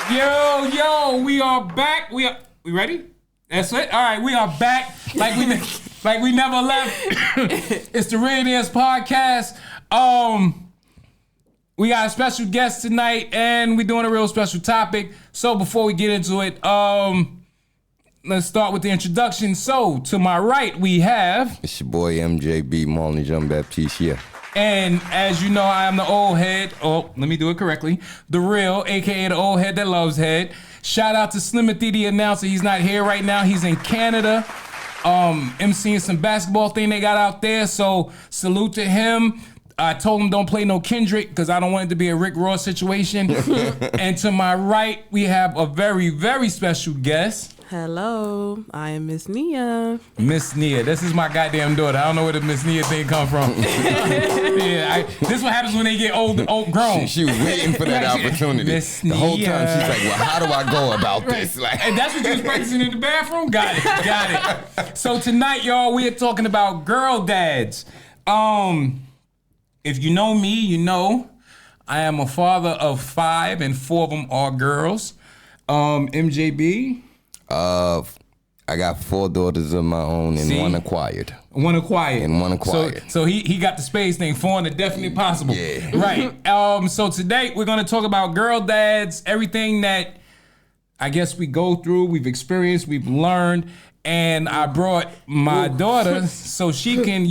Yo, we are back. We ready? That's it. All right, we are back like we never left. It's the Reallionaires podcast. We got a special guest tonight, and we're doing a real special topic. So before we get into it, let's start with the introduction. So to my right, we have it's your boy MJB Marlon Jean Baptiste. Yeah. And as you know, I am the old head. Oh, let me do it correctly. The real, aka the old head that loves head. Shout out to Slimothy, the announcer. He's not here right now. He's in Canada. MCing some basketball thing they got out there. So salute to him. I told him don't play no Kendrick because I don't want it to be a Rick Ross situation. And to my right, we have a very, very special guest. Hello, I am Miss Nia. Miss Nia, this is my goddamn daughter. I don't know where the Miss Nia thing come from. This is what happens when they get old grown. She was waiting for that opportunity. Miss the whole Nia. time she's like, well, how do I go about this? Like, and that's what you was practicing in the bathroom? Got it. So tonight, y'all, we are talking about girl dads. If you know me, you know I am a father of 5 and 4 of them are girls. MJB? I got 4 daughters of my own and one acquired. One acquired. And one acquired. So he got the space thing. 4 and definitely possible. Yeah. Right. So today we're gonna talk about girl dads, everything that I guess we go through, we've experienced, we've learned, and I brought my daughter so she can,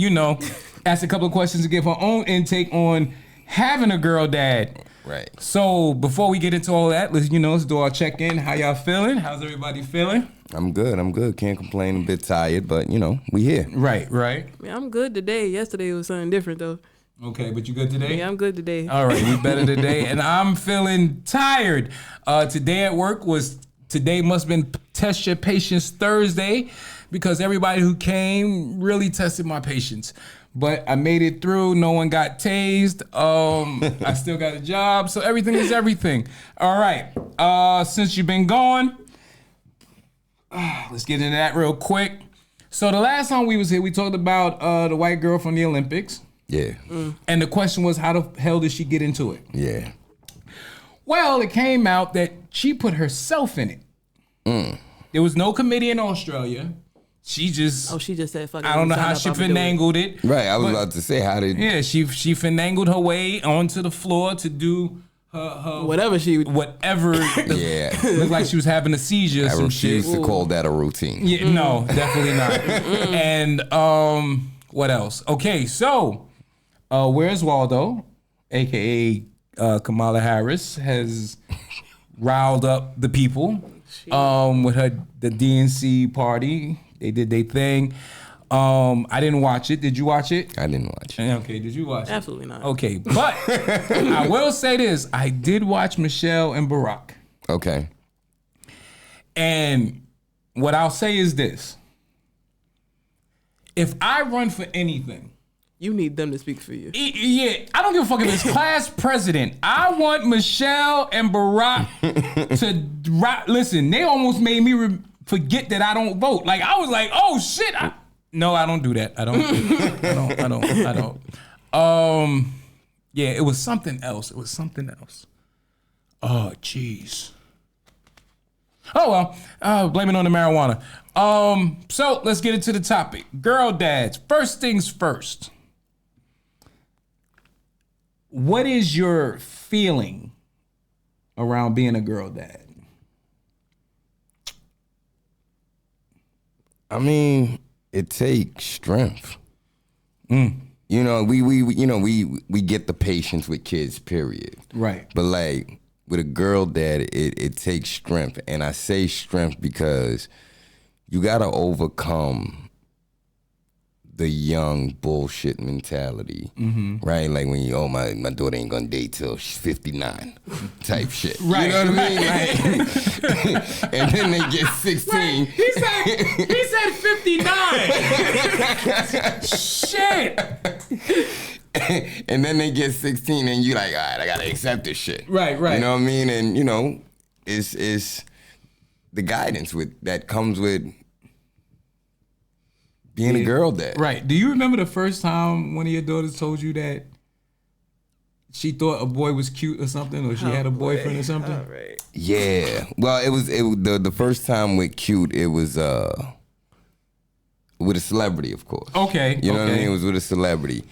ask a couple of questions to give her own intake on having a girl dad. Right. So before we get into all that, let's do our check-in. How y'all feeling? How's everybody feeling? I'm good. Can't complain. A bit tired, but we here. Right. Yeah, I'm good today. Yesterday was something different though. Okay, but you good today? Yeah, I'm good today. All right, we better today. And I'm feeling tired. Today at work today must have been Test Your Patience Thursday because everybody who came really tested my patience. But I made it through. No one got tased. I still got a job. So everything is everything. All right. Since you've been gone, let's get into that real quick. So the last time we was here, we talked about the white girl from the Olympics. Yeah. And the question was, how the hell did she get into it? Yeah. Well, it came out that she put herself in it. There was no committee in Australia. She just said fuck it. I don't know how she finagled it. Right, I was about to say, how did... Yeah, she finagled her way onto the floor to do her whatever yeah. Looked like she was having a seizure or some shit. She used to call that a routine. Yeah, no, definitely not. And what else? Okay, so Where's Waldo, aka Kamala Harris, has riled up the people with the DNC party. They did their thing. I didn't watch it. Did you watch it? I didn't watch it. Okay, did you watch it? Absolutely not. Okay, but I will say this. I did watch Michelle and Barack. Okay. And what I'll say is this. If I run for anything, you need them to speak for you. Yeah, I don't give a fuck if it's class president. I want Michelle and Barack to listen. They almost made me forget that I don't vote. Like I was like, oh shit. No, I don't do that. I don't. Yeah, it was something else. Oh, jeez. Oh well, blame it on the marijuana. So let's get into the topic. Girl dads. First things first. What is your feeling around being a girl dad? I mean, it takes strength. We get the patience with kids, period. Right. But like with a girl dad, it takes strength. And I say strength because you gotta overcome the young bullshit mentality, right? Like when my daughter ain't gonna date till she's 59 type shit. Right. You know what I mean? Like, and then they get 16. Wait, he said 59. Shit. And then they get 16 and you like, all right, I gotta accept this shit. Right. You know what I mean? And it's the guidance that comes with being a girl dad. Right. Do you remember the first time one of your daughters told you that she thought a boy was cute or something, or she had a boyfriend or something? All right. Yeah. Well, it was the first time with cute. It was with a celebrity, of course. Okay. You know what I mean? It was with a celebrity,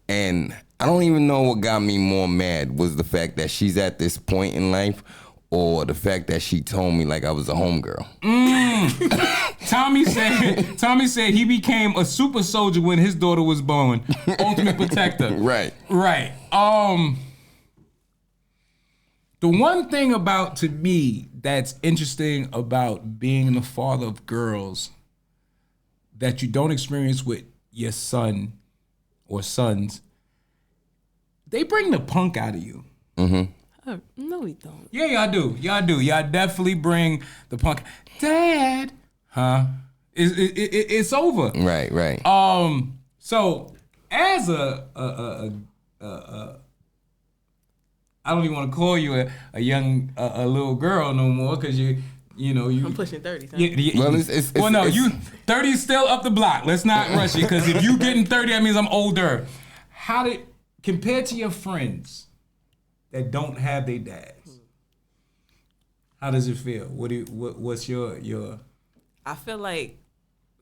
and I don't even know what got me more mad was the fact that she's at this point in life, or the fact that she told me like I was a homegirl. Tommy said he became a super soldier when his daughter was born. Ultimate protector. Right. Right. The one thing about, to me, that's interesting about being the father of girls that you don't experience with your son or sons, they bring the punk out of you. Mm-hmm. Oh, no, we don't. Yeah, y'all do. Y'all definitely bring the punk. Dad, huh? It's over. Right. So as a I don't even want to call you a young a little girl no more, because you I'm pushing 30. Well, you 30 is still up the block. Let's not rush it, because if you getting 30, that means I'm older. Compared to your friends that don't have their dads, how does it feel? What's your? I feel like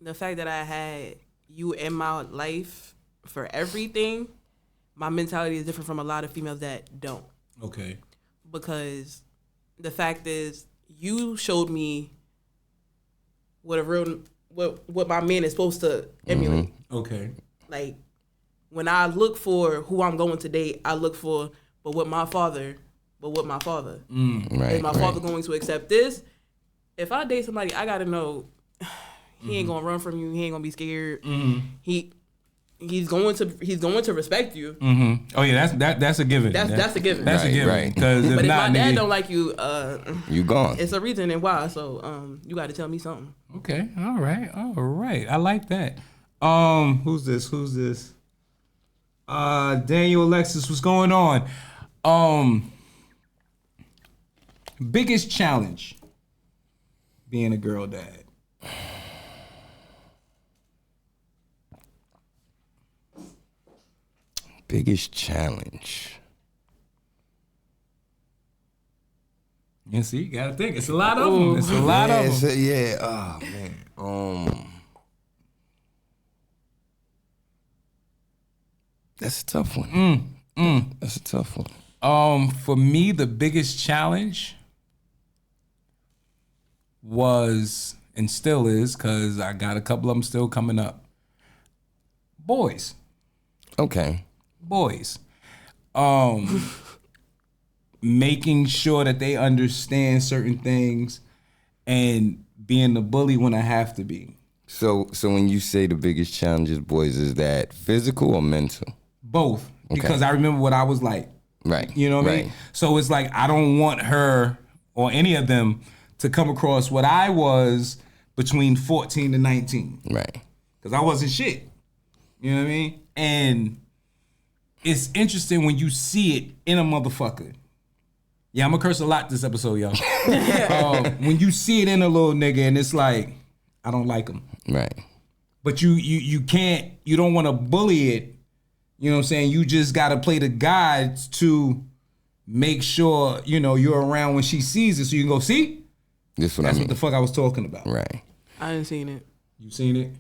the fact that I had you in my life for everything, my mentality is different from a lot of females that don't. Okay. Because the fact is, you showed me what my man is supposed to emulate. Mm-hmm. Okay. Like, when I look for who I'm going to date, I look for, but what my father. Right. Is my father going to accept this? If I date somebody, I gotta know he ain't gonna run from you. He ain't gonna be scared. He's going to respect you. Mm-hmm. Oh yeah, that's a given. That's a given. That's a given. Right. Because But if not, my dad nigga, don't like you, You gone. it's a reason and why. So you got to tell me something. Okay. All right. I like that. Who's this? Daniel Alexis, what's going on? Biggest challenge being a girl dad. Biggest challenge. You see, you gotta think. It's a lot of them. It's a lot of them. Yeah. Oh man. That's a tough one. That's a tough one. For me, the biggest challenge was, and still is, because I got a couple of them still coming up. Boys. Okay. Making sure that they understand certain things and being the bully when I have to be. So when you say the biggest challenges, boys, is that physical or mental? Both. Okay. Because I remember what I was like. Right. You know what I mean? So it's like, I don't want her or any of them to come across what I was between 14 to 19. Right. Because I wasn't shit. You know what I mean? And it's interesting when you see it in a motherfucker. Yeah, I'm gonna curse a lot this episode, y'all. When you see it in a little nigga and it's like, I don't like him. Right. But you don't want to bully it. You know what I'm saying? You just got to play the guides to make sure, you're around when she sees it so you can go, see? That's what the fuck I was talking about. Right. I didn't seen it. You seen it?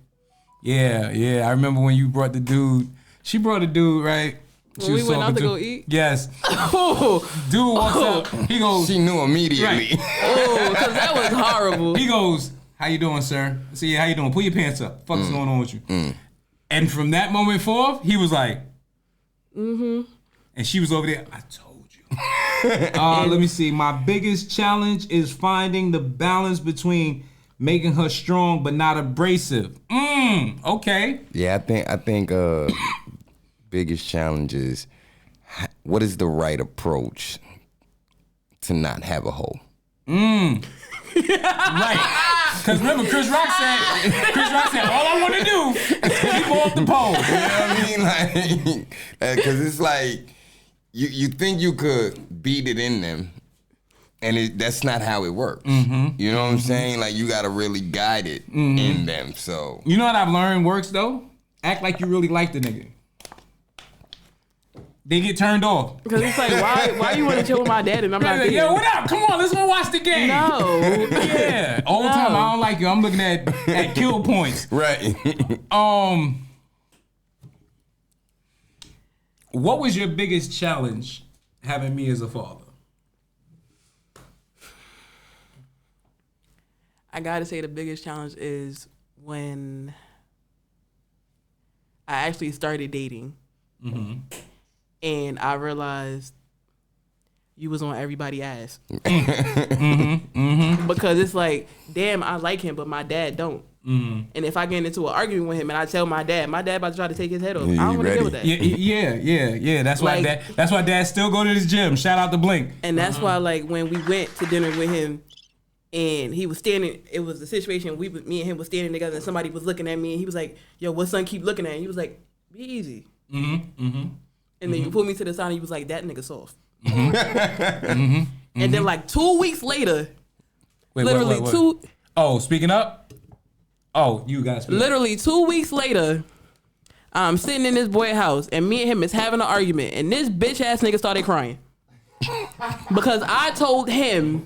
Yeah. I remember when you brought the dude. She brought a dude, right? When we went out to go eat? Yes. Oh. Dude walks out. He goes. She knew immediately. Right. Oh, because that was horrible. He goes, how you doing, sir? I said, yeah, how you doing? Pull your pants up. Fuck's going on with you? And from that moment forth, he was like, and she was over there, I told you. Let me see. My biggest challenge is finding the balance between making her strong but not abrasive. Okay. Yeah, I think biggest challenge is what is the right approach to not have a hoe? Right. Because remember, Chris Rock said, all I want to do is keep off the pole. You know what I mean? Like, because it's like, you think you could beat it in them, and that's not how it works. You know what I'm saying? Like, you got to really guide it in them, so. You know what I've learned works, though? Act like you really like the nigga. They get turned off. Because it's like, why you want to chill with my dad and I'm not Like, there? yo, what up? Come on, let's go watch the game. No. Yeah. All the time, I don't like you. I'm looking at kill points. Right. What was your biggest challenge having me as a father? I gotta say the biggest challenge is when I actually started dating. Mm-hmm. And I realized you was on everybody's ass. Because it's like, damn, I like him, but my dad don't. Mm-hmm. And if I get into an argument with him and I tell my dad about to try to take his head off, I don't want to deal with that. Yeah. That's why dad still go to this gym. Shout out to Blink. And that's why, like, when we went to dinner with him and he was standing, it was a situation me and him was standing together and somebody was looking at me and he was like, yo, what son keep looking at? And he was like, be easy. And then you pulled me to the side and you was like, that nigga soft. And then like 2 weeks later, Oh, speaking up? Oh, you guys. Literally 2 weeks later, I'm sitting in this boy's house and me and him is having an argument and this bitch ass nigga started crying. Because I told him,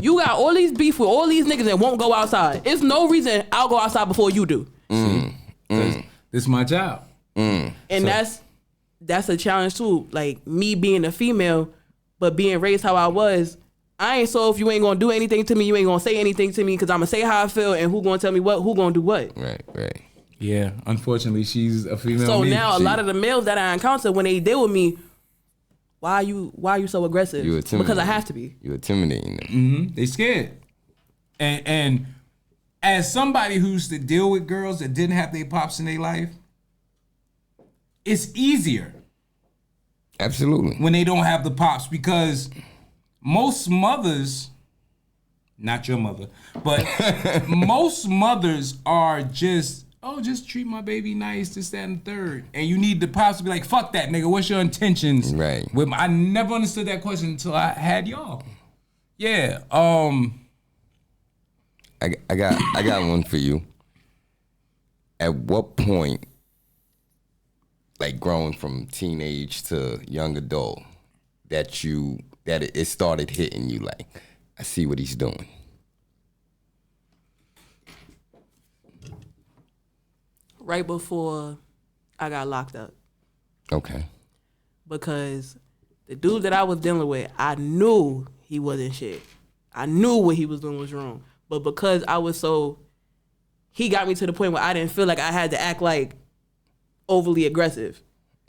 you got all these beef with all these niggas that won't go outside. It's no reason I'll go outside before you do. This is my job. And that's a challenge too. Like me being a female, but being raised how I was, I ain't so if you ain't gonna do anything to me, you ain't gonna say anything to me because I'm gonna say how I feel and who gonna tell me what, who gonna do what. Right. Yeah, unfortunately, she's a female. So now a lot of the males that I encounter when they deal with me, why are you so aggressive? Because I have to be. You intimidating them. They scared. And as somebody who used to deal with girls that didn't have their pops in their life, it's easier. Absolutely. When they don't have the pops, because most mothers, not your mother, but most mothers are just treat my baby nice, this, that, and the third. And you need the pops to be like, fuck that, nigga. What's your intentions? Right. I never understood that question until I had y'all. Yeah. I got one for you. At what point, like growing from teenage to young adult, that it started hitting you like, I see what he's doing? Right before I got locked up. Okay. Because the dude that I was dealing with, I knew he wasn't shit. I knew what he was doing was wrong. But because I was he got me to the point where I didn't feel like I had to act like overly aggressive.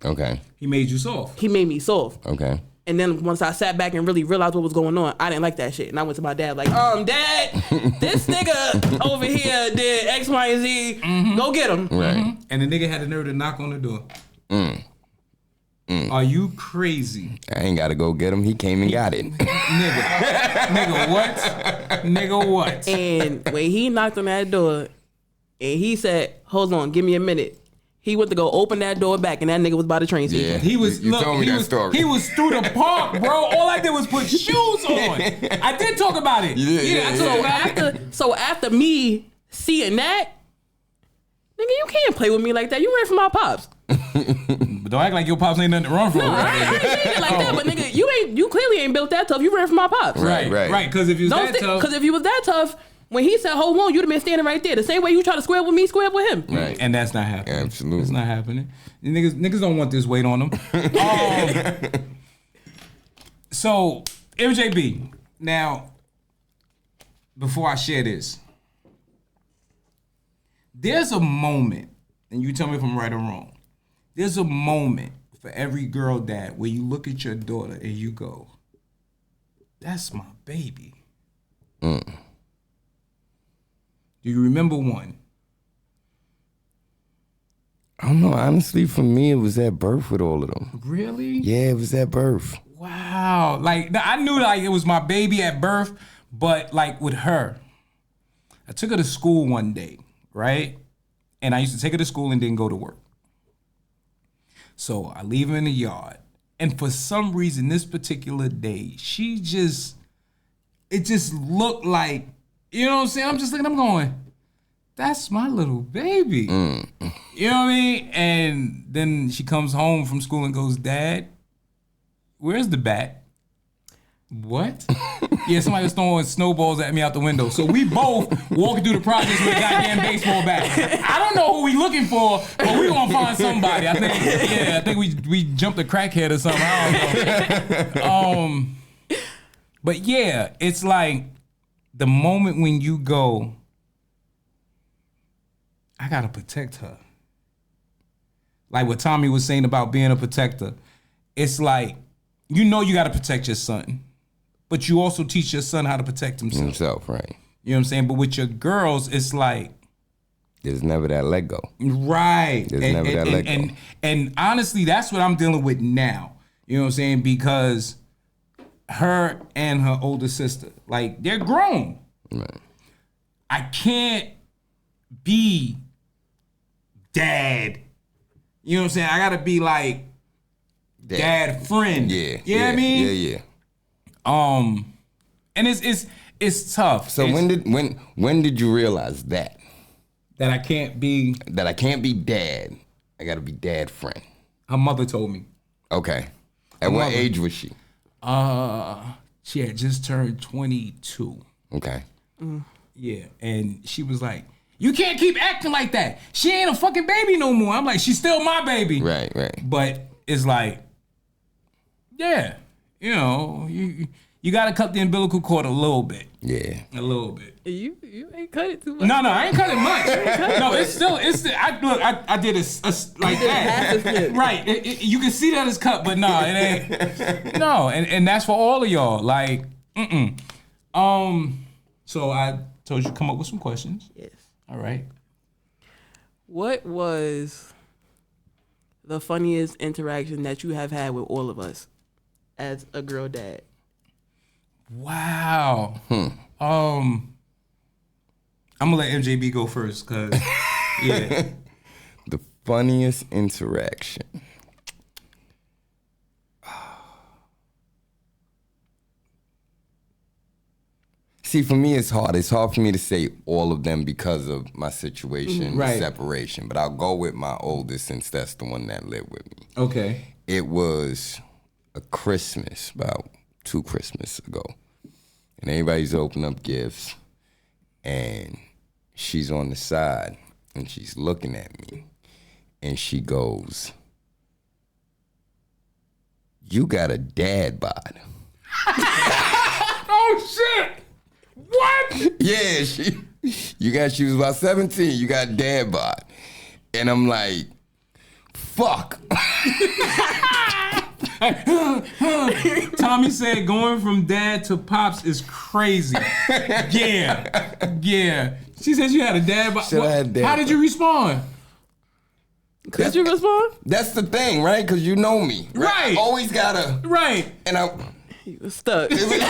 Okay. He made you soft. He made me soft. Okay. And then once I sat back and really realized what was going on, I didn't like that shit. And I went to my dad like, Dad, this nigga over here did X, Y, and Z. Go get him. Right. And the nigga had the nerve to knock on the door. Are you crazy? I ain't got to go get him. He came and got it. Nigga what? Nigga what? And when he knocked on that door and he said, hold on, give me a minute. He went to go open that door back, and that nigga was by the train station. Yeah, he was. You told me that story. He was through the park, bro. All I did was put shoes on. I did talk about it. So after me seeing that, nigga, you can't play with me like that. You ran from my pops. But don't act like your pops ain't nothing to run from. No, I ain't saying it like that. But nigga, you clearly ain't built that tough. You ran from my pops. Right. Because if you was that tough, because if you was that tough. When he said, hold on, you'd have been standing right there. The same way you try to square with me, square with him. Right. And that's not happening. Absolutely. It's not happening. Niggas don't want this weight on them. So, MJB, now, before I share this, there's a moment, and you tell me if I'm right or wrong, there's a moment for every girl dad where you look at your daughter and you go, that's my baby. Do you remember one? I don't know. Honestly, for me, it was at birth with all of them. Really? Yeah, it was at birth. Wow. Like, I knew like it was my baby at birth, but like with her, I took her to school one day, right? And I used to take her to school and then go to work. So I leave her in the yard. And for some reason, this particular day, it just looked like, you know what I'm saying? I'm just looking, I'm going, that's my little baby. You know what I mean? And then she comes home from school and goes, Dad, where's the bat? What? Yeah, somebody was throwing snowballs at me out the window. So we both walking through the projects with a goddamn baseball bat. I don't know who we looking for, but we gonna find somebody. I think we jumped a crackhead or something. I don't know. But yeah, it's like the moment when you go, I gotta protect her. Like what Tommy was saying about being a protector. It's like, you know you gotta protect your son, but you also teach your son how to protect himself. Right. You know what I'm saying? But with your girls, it's like, there's never that let go. Right. There's never that let go. And honestly, that's what I'm dealing with now. You know what I'm saying? Because her and her older sister, like, they're grown. Right. I can't be dad. You know what I'm saying? I gotta be like dad friend. Yeah. You know what I mean? Yeah. And it's tough. So when did you realize that I can't be dad? I gotta be dad friend. Her mother told me. Okay. At what age was she? She had just turned 22. Okay. Yeah, and she was like, "You can't keep acting like that. She ain't a fucking baby no more." I'm like, "She's still my baby." Right. But it's like, yeah, you know, you got to cut the umbilical cord a little bit. Yeah. A little bit. You ain't cut it too much. No, I ain't cut it much. No, it's still. I did it like that. Right. You can see that it's cut, but no, it ain't. No, and that's for all of y'all. Like, So I told you to come up with some questions. Yes. All right. What was the funniest interaction that you have had with all of us as a girl dad? Wow. I'm gonna let MJB go first, cause yeah. The funniest interaction. See, for me, it's hard. It's hard for me to say all of them because of my situation, Right. separation. But I'll go with my oldest since that's the one that lived with me. Okay. It was a Christmas, about 2 Christmases ago. And everybody's opening up gifts. And she's on the side. And she's looking at me. And she goes, "You got a dad bod." Oh shit! What? Yeah, she was about 17. You got dad bod. And I'm like, fuck. Tommy said going from dad to pops is crazy. Yeah. She said you had a dad bod. Should I had dad How did you respond? Could you respond? That's the thing, right? Because you know me. Right. I always gotta. Right. And You was stuck. He looking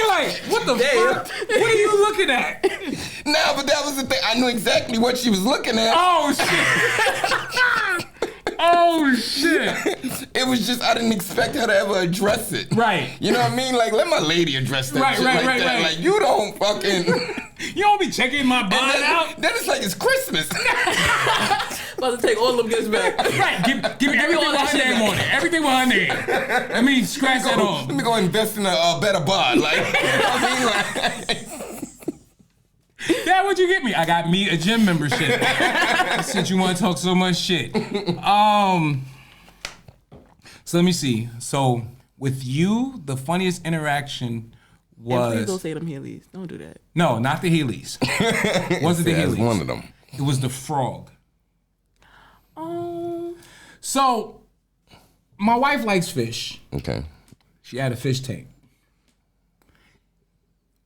like, what the fuck? What are you looking at? No, but that was the thing. I knew exactly what she was looking at. Oh shit. Oh shit. It was just, I didn't expect her to ever address it. Right. You know what I mean? Like, let my lady address that shit like that. Right. Like, you don't fucking... You don't be checking my bond out. Then it's like it's Christmas. About to take all them gifts back. Right. Give me everything with her name on it. Everything with her name. Let me scratch that off. Let me go invest in a better bod. Like, you know what I mean? Like, Dad, what'd you get me? I got me a gym membership. Since you want to talk so much shit. So let me see. So with you, the funniest interaction was... And please don't say them Heelys. Don't do that. No, not the Heelys. Wasn't the that's Heelys. one of them. It was the frog. So my wife likes fish. Okay. She had a fish tank.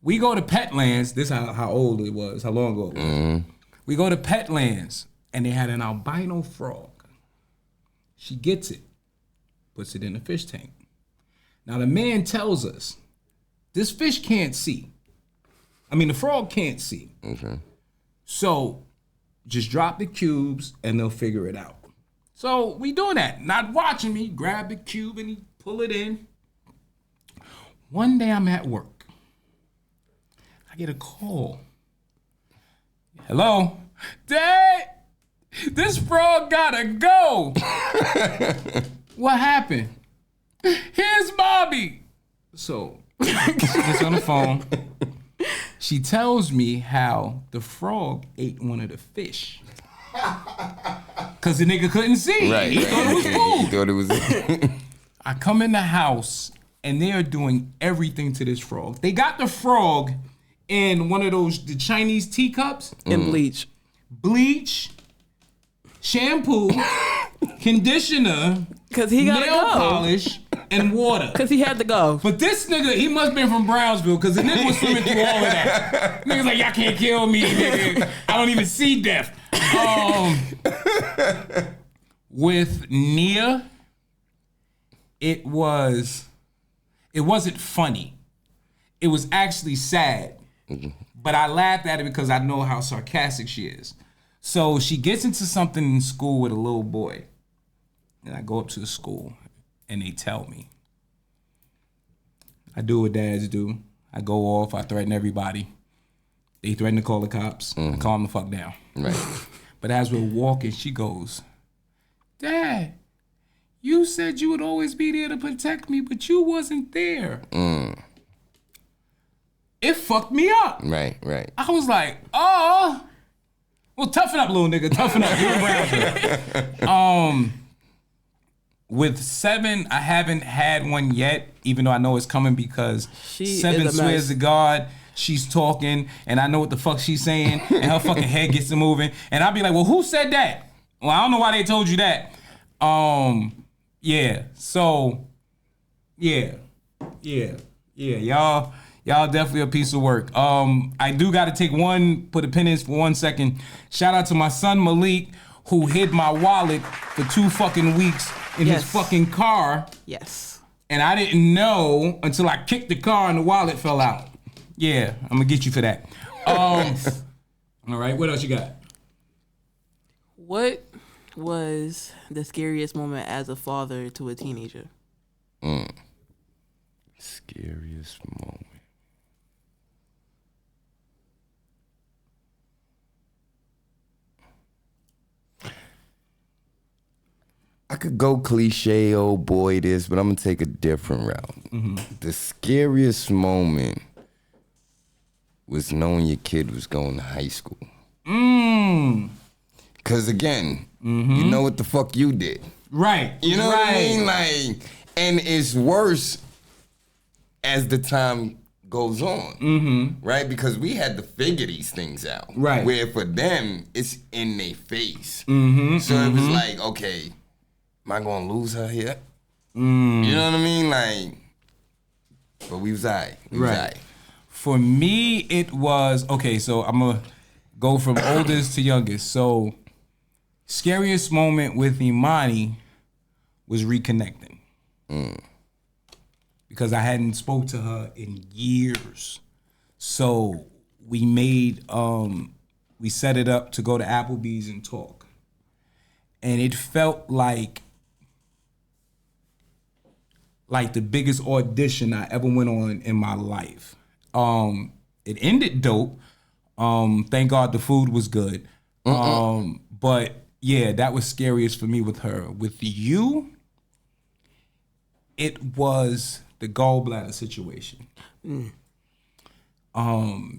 We go to Petlands. This is how old it was, how long ago it was. Mm-hmm. We go to Petlands, and they had an albino frog. She gets it, puts it in the fish tank. Now the man tells us, this fish can't see. I mean, the frog can't see. Okay. So just drop the cubes, and they'll figure it out. So we doing that, not watching me. Grab the cube, and he pull it in. One day I'm at work. I get a call. Hello? Dad, this frog gotta go. What happened? Here's Bobby. So, she gets on the phone. She tells me how the frog ate one of the fish. Cause the nigga couldn't see. Right. He thought it was food. He thought it was. I come in the house and they are doing everything to this frog. They got the frog in one of the Chinese teacups. And bleach, shampoo, conditioner, cause he gotta nail go. polish, and water. Cause he had to go. But this nigga, he must have been from Brownsville, because the nigga was swimming through all of that. Nigga's like, y'all can't kill me, nigga. I don't even see death. With Nia, it wasn't funny. It was actually sad. But I laughed at it because I know how sarcastic she is. So she gets into something in school with a little boy. And I go up to the school and they tell me. I do what dads do. I go off, I threaten everybody. They threaten to call the cops. I calm the fuck down. Right. But as we're walking, she goes, Dad, you said you would always be there to protect me, but you wasn't there. It fucked me up. Right. I was like, oh. Well, toughen up, little nigga. Toughen up. You're a Brownsville. With 7, I haven't had one yet, even though I know it's coming because She 7 is a swears mess. to God she's talking and I know what the fuck she's saying and her fucking head gets to moving. And I'll be like, well, who said that? Well, I don't know why they told you that. Yeah. So, yeah. Y'all definitely a piece of work. I do got to put a pin in for 1 second. Shout out to my son Malik, who hid my wallet for 2 fucking weeks in his fucking car. Yes. And I didn't know until I kicked the car and the wallet fell out. Yeah, I'm gonna get you for that. All right, what else you got? What was the scariest moment as a father to a teenager? Scariest moment. I could go cliche, old boy this, but I'm gonna take a different route. The scariest moment was knowing your kid was going to high school. Cause again, you know what the fuck you did. Right. You know what I mean? Like, and it's worse as the time goes on. Right? Because we had to figure these things out. Right. Where for them, it's in their face. So it was like, okay, am I gonna lose her here? You know what I mean? Like, but we was all right. Right. For me, it was, okay, so I'm going to go from oldest to youngest. So, scariest moment with Imani was reconnecting. Because I hadn't spoke to her in years. So, we set it up to go to Applebee's and talk. And it felt like the biggest audition I ever went on in my life. It ended dope. Thank God the food was good. But yeah, that was scariest for me with her. With you, it was the gallbladder situation.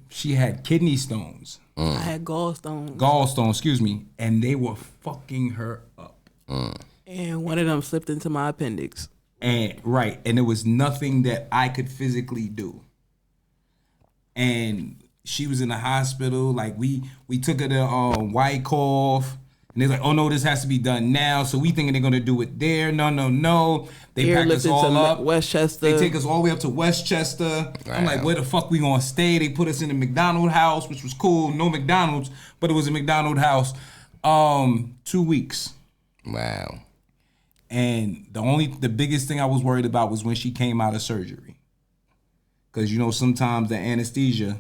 She had kidney stones. I had gallstones. Gallstones, excuse me. And they were fucking her up. And one of them slipped into my appendix. And there was nothing that I could physically do. And she was in the hospital. Like we took her to Wyckoff, and they're like, "Oh no, this has to be done now." So we thinking they're gonna do it there. No. They packed us all up. Westchester. They take us all the way up to Westchester. Wow. I'm like, where the fuck we gonna stay? They put us in a McDonald's house, which was cool. No McDonald's, but it was a McDonald's house. 2 weeks. Wow. And the biggest thing I was worried about was when she came out of surgery. Because, sometimes the anesthesia,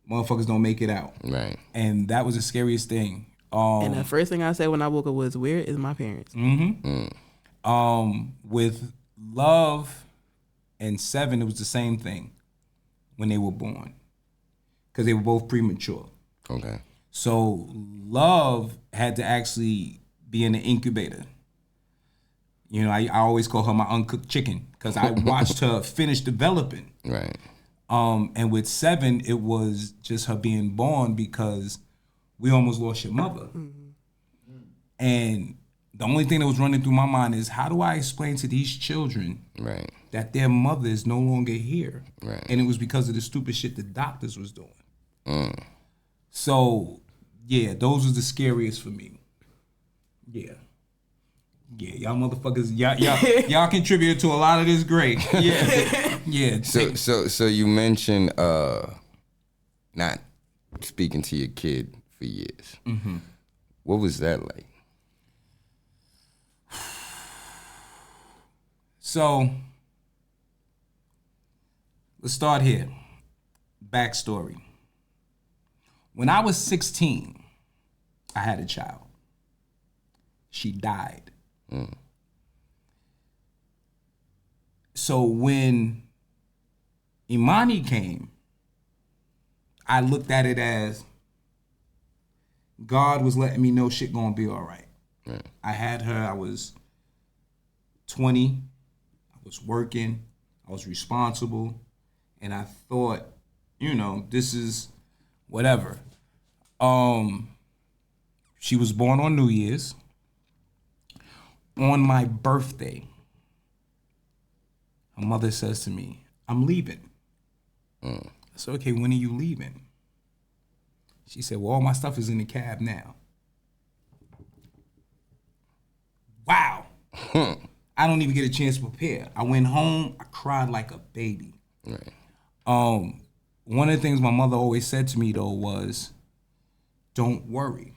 motherfuckers don't make it out. Right. And that was the scariest thing. And the first thing I said when I woke up was, where is my parents? With Love and 7, it was the same thing when they were born. Because they were both premature. Okay. So Love had to actually be in the incubator. You know, I always call her my uncooked chicken because I watched her finish developing. Right. And with 7, it was just her being born because we almost lost your mother. And the only thing that was running through my mind is, how do I explain to these children Right. that their mother is no longer here? Right. And it was because of the stupid shit the doctors was doing. So, yeah, those was the scariest for me. Yeah. Yeah, y'all motherfuckers, y'all contributed to a lot of this great. Yeah. Yeah. So you mentioned not speaking to your kid for years. Mm-hmm. What was that like? So let's start here. Backstory. When I was 16, I had a child. She died. So when Imani came, I looked at it as God was letting me know shit gonna be all right. I had her, I was 20, I was working, I was responsible, and I thought, you know, this is whatever. She was born on New Year's. On my birthday, her mother says to me, I'm leaving. I said, okay, when are you leaving? She said, well, all my stuff is in the cab now. Wow. I don't even get a chance to prepare. I went home, I cried like a baby. Right. One of the things my mother always said to me, though, was, don't worry.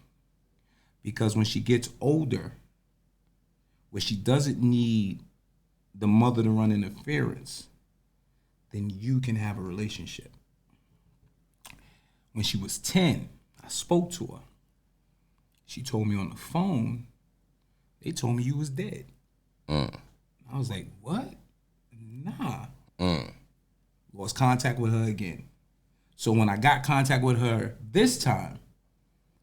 Because when she gets older, where she doesn't need the mother to run interference, then you can have a relationship. When she was 10, I spoke to her. She told me on the phone, they told me you was dead. I was like, what? Nah. Lost contact with her again. So when I got contact with her this time,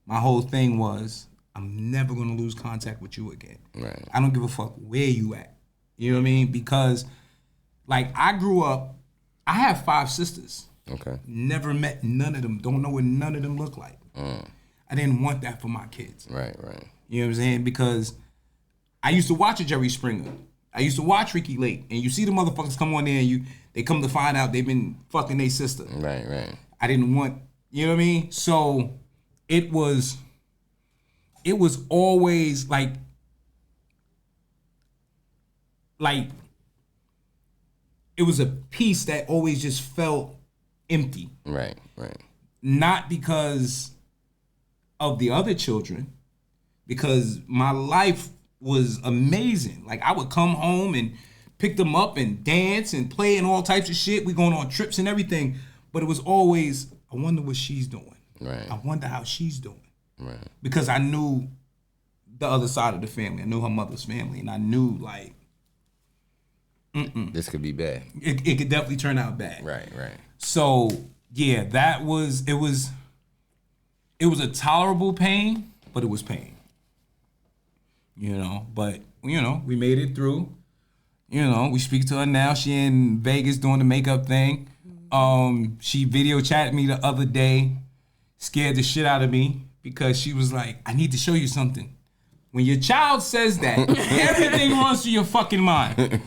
my whole thing was, I'm never gonna lose contact with you again. Right. I don't give a fuck where you at. You know what I mean? Because, like, I grew up, I have 5 sisters. Okay. Never met none of them. Don't know what none of them look like. I didn't want that for my kids. Right. You know what I'm saying? Because I used to watch a Jerry Springer. I used to watch Ricky Lake. And you see the motherfuckers come on there and they come to find out they've been fucking their sister. Right. I didn't want, you know what I mean? So it was always like it was a piece that always just felt empty. Right. Not because of the other children, because my life was amazing. Like, I would come home and pick them up and dance and play and all types of shit. We going on trips and everything. But it was always, I wonder what she's doing. Right. I wonder how she's doing. Right. Because I knew the other side of the family. I knew her mother's family. And I knew, like, This could be bad. It could definitely turn out bad. Right. So, yeah, it was a tolerable pain, but it was pain. You know, but, you know, we made it through. You know, we speak to her now. She in Vegas doing the makeup thing. She video chatted me the other day, scared the shit out of me because she was like, I need to show you something. When your child says that, everything runs through your fucking mind.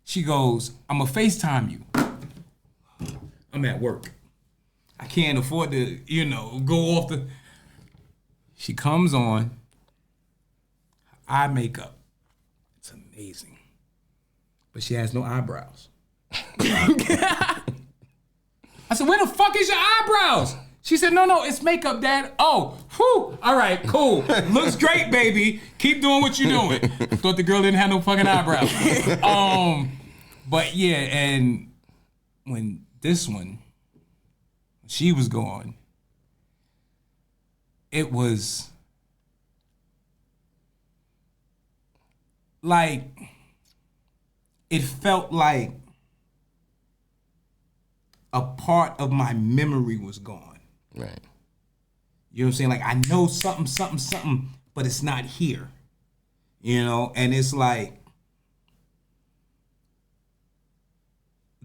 She goes, I'm gonna FaceTime you. I'm at work. I can't afford to, you know, go off the... She comes on. Eye makeup. It's amazing. But she has no eyebrows. I said, where the fuck is your eyebrows? She said, no, it's makeup, Dad. Oh, whew. All right, cool. Looks great, baby. Keep doing what you're doing. Thought the girl didn't have no fucking eyebrows. But yeah, and when she was gone, it was like, it felt like a part of my memory was gone. Right. You know what I'm saying? Like, I know something, but it's not here. You know? And it's like,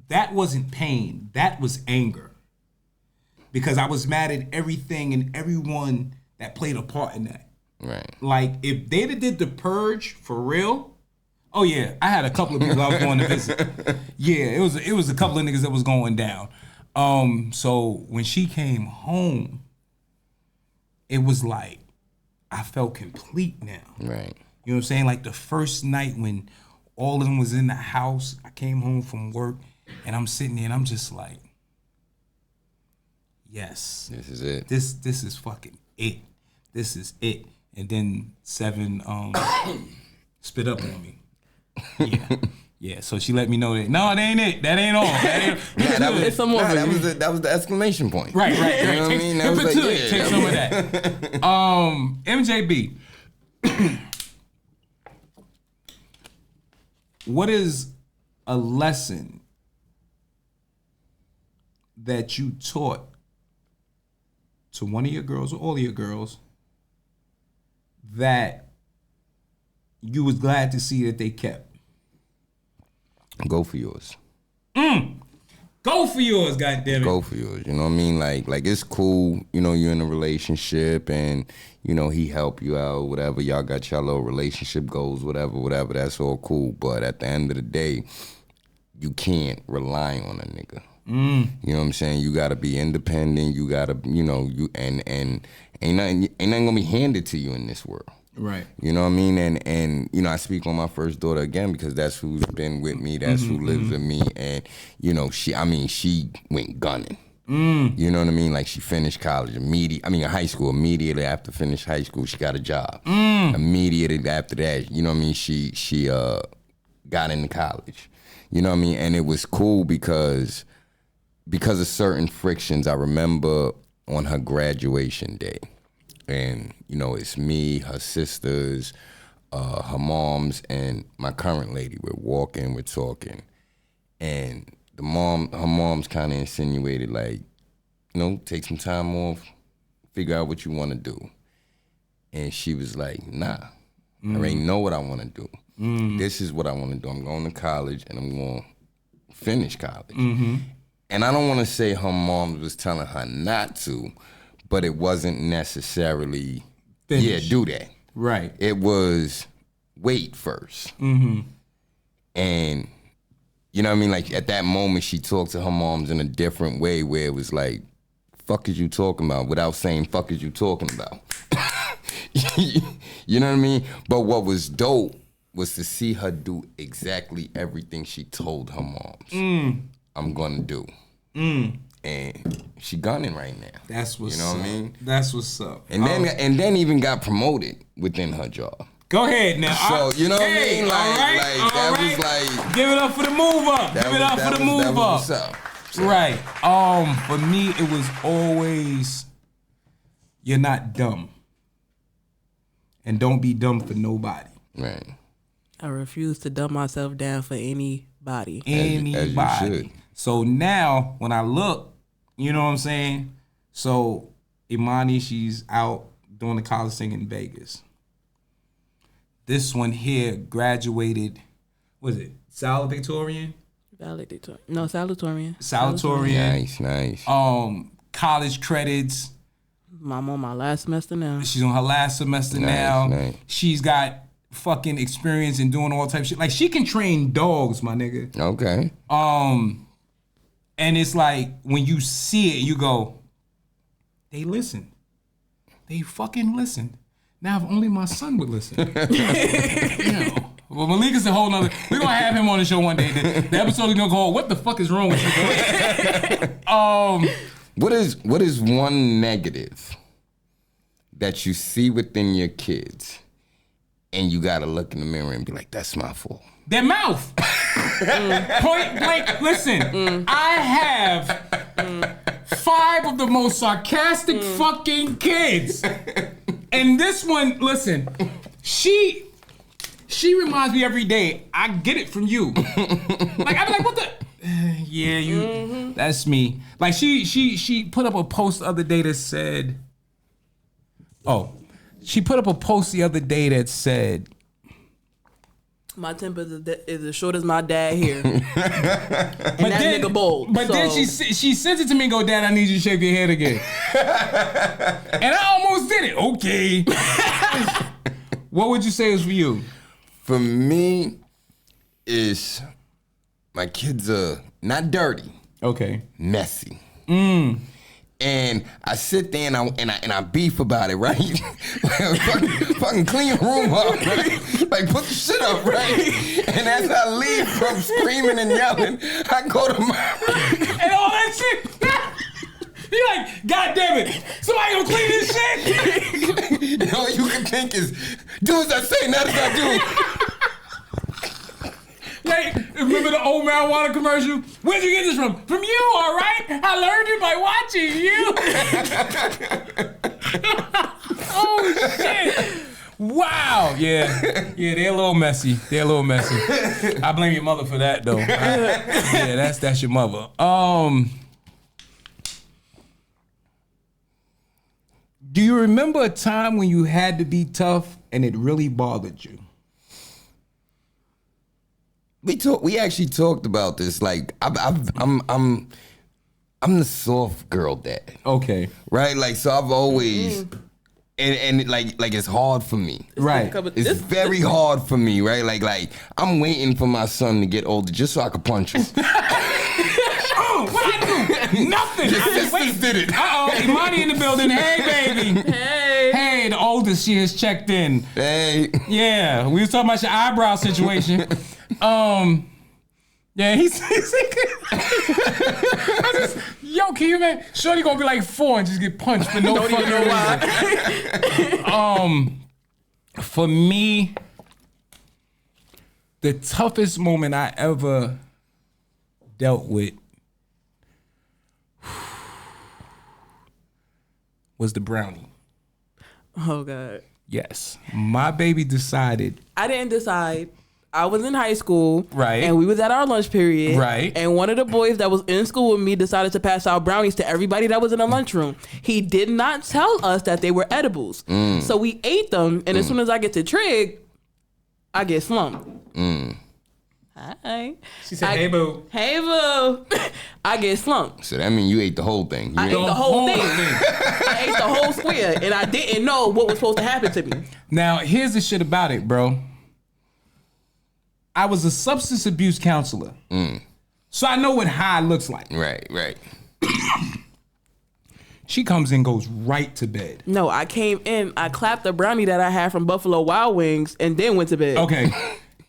that wasn't pain. That was anger. Because I was mad at everything and everyone that played a part in that. Right. Like, if they'd have did the purge for real, oh yeah, I had a couple of people I was going to visit. Yeah, it was a couple of niggas that was going down. So when she came home, it was like I felt complete now. Right. You know what I'm saying? Like the first night when all of them was in the house, I came home from work and I'm sitting there and I'm just like, yes. This is it. This is fucking it. This is it. And then 7 spit up on me. Yeah. Yeah, so she let me know that no, that ain't it. That ain't all. It's some more. That was the exclamation point. Right. You know what I mean? That was like, Take some of that. MJB. What is a lesson that you taught to one of your girls or all of your girls that you was glad to see that they kept? Go for yours. Go for yours, goddammit. Go for yours. You know what I mean? Like it's cool, you know, you're in a relationship and, you know, he help you out, whatever. Y'all got your little relationship goals, whatever. That's all cool. But at the end of the day, you can't rely on a nigga. You know what I'm saying? You gotta be independent. You gotta, you know, and ain't nothing gonna be handed to you in this world. Right. You know what I mean? And you know, I speak on my first daughter again because that's who's been with me, that's who lives with me. And, you know, she went gunning. You know what I mean? Like she finished college high school. Immediately after finished high school, she got a job. Immediately after that, you know what I mean, she got into college. You know what I mean? And it was cool because of certain frictions. I remember on her graduation day. And, you know, it's me, her sisters, her moms, and my current lady. We're walking, we're talking. And her mom's kind of insinuated, like, you know, take some time off, figure out what you want to do. And she was like, nah, I already know what I want to do. This is what I want to do. I'm going to college, and I'm going to finish college. And I don't want to say her mom was telling her not to, but it wasn't necessarily, do that. Right. It was wait first. And, you know what I mean? Like, at that moment, she talked to her moms in a different way where it was like, fuck is you talking about? Without saying, fuck is you talking about? You know what I mean? But what was dope was to see her do exactly everything she told her moms I'm gonna do. And she gunning right now. That's what's up. You know what I mean? That's what's up. And then even got promoted within her job. Go ahead now. So, you know what I mean? Like, all right. was like... Give it up for the move up. Give it up for the move up. What's up. So. Right. For me, it was always, you're not dumb. And don't be dumb for nobody. Right. I refuse to dumb myself down for anybody. As you should. So now, when I look, you know what I'm saying? So, Imani, she's out doing the college thing in Vegas. This one here graduated, what is it, Salutatorian? No, Salutatorian. Salutatorian. Nice. College credits. I'm on my last semester now. She's on her last semester now. Nice. She's got fucking experience in doing all types of shit. Like, she can train dogs, my nigga. Okay. And it's like, when you see it, you go, they listen. They fucking listen. Now, if only my son would listen. You know. Well, Malik is a whole nother. We're going to have him on the show one day. The episode is going to go, what the fuck is wrong with you? What is one negative that you see within your kids and you got to look in the mirror and be like, that's my fault? Their mouth. Point blank. Listen, I have 5 of the most sarcastic fucking kids. And this one, listen, she reminds me every day, I get it from you. Like, I be like, what the? Yeah, you, that's me. Like, she put up a post the other day that said, Oh, she put up a post the other day that said, my temper is as short as my dad here. And that nigga bold. But then she sent it to me and go, Dad, I need you to shave your head again. And I almost did it. Okay. What would you say is for you? For me, is my kids are not dirty. Okay. Messy. And I sit there and I beef about it, right? fucking clean the room up, right? Like put the shit up, right? And as I leave from screaming and yelling, I go to my and all that shit. You're like, God damn it, somebody gonna clean this shit. All you can think is, do as I say, not as I do. Like, remember the old marijuana commercial? Where'd you get this from? From you, all right? I learned it by watching you. Oh, shit. Wow. Yeah, they're a little messy. I blame your mother for that, though. Yeah, that's your mother. Do you remember a time when you had to be tough and it really bothered you? We actually talked about this. Like I'm the soft girl dad. Okay. Right? Like so I've always and like it's hard for me. Right. It's very hard for me, right? Like I'm waiting for my son to get older just so I could punch him. Oh, what I do? Nothing. Your sisters did it. Imani in the building. Hey, baby. Hey, the oldest she has checked in. Hey. Yeah, we was talking about your eyebrow situation. Yeah, he's yo, can you imagine? Shorty gonna be like 4 and just get punched for no fucking reason. For me, the toughest moment I ever dealt with was the brownie. Oh, God. Yes. My baby decided. I didn't decide. I was in high school. Right. And we was at our lunch period. Right. And one of the boys that was in school with me decided to pass out brownies to everybody that was in the lunchroom. He did not tell us that they were edibles. So we ate them, and as soon as I get to Trig, I get slumped. Hi. She said, hey, boo. Hey, boo. I get slumped. So that means you ate the whole thing. I ate the whole thing. I ate the whole square, and I didn't know what was supposed to happen to me. Now, here's the shit about it, bro. I was a substance abuse counselor. So I know what high looks like. Right. She comes in, goes right to bed. No, I came in, I clapped the brownie that I had from Buffalo Wild Wings, and then went to bed. Okay.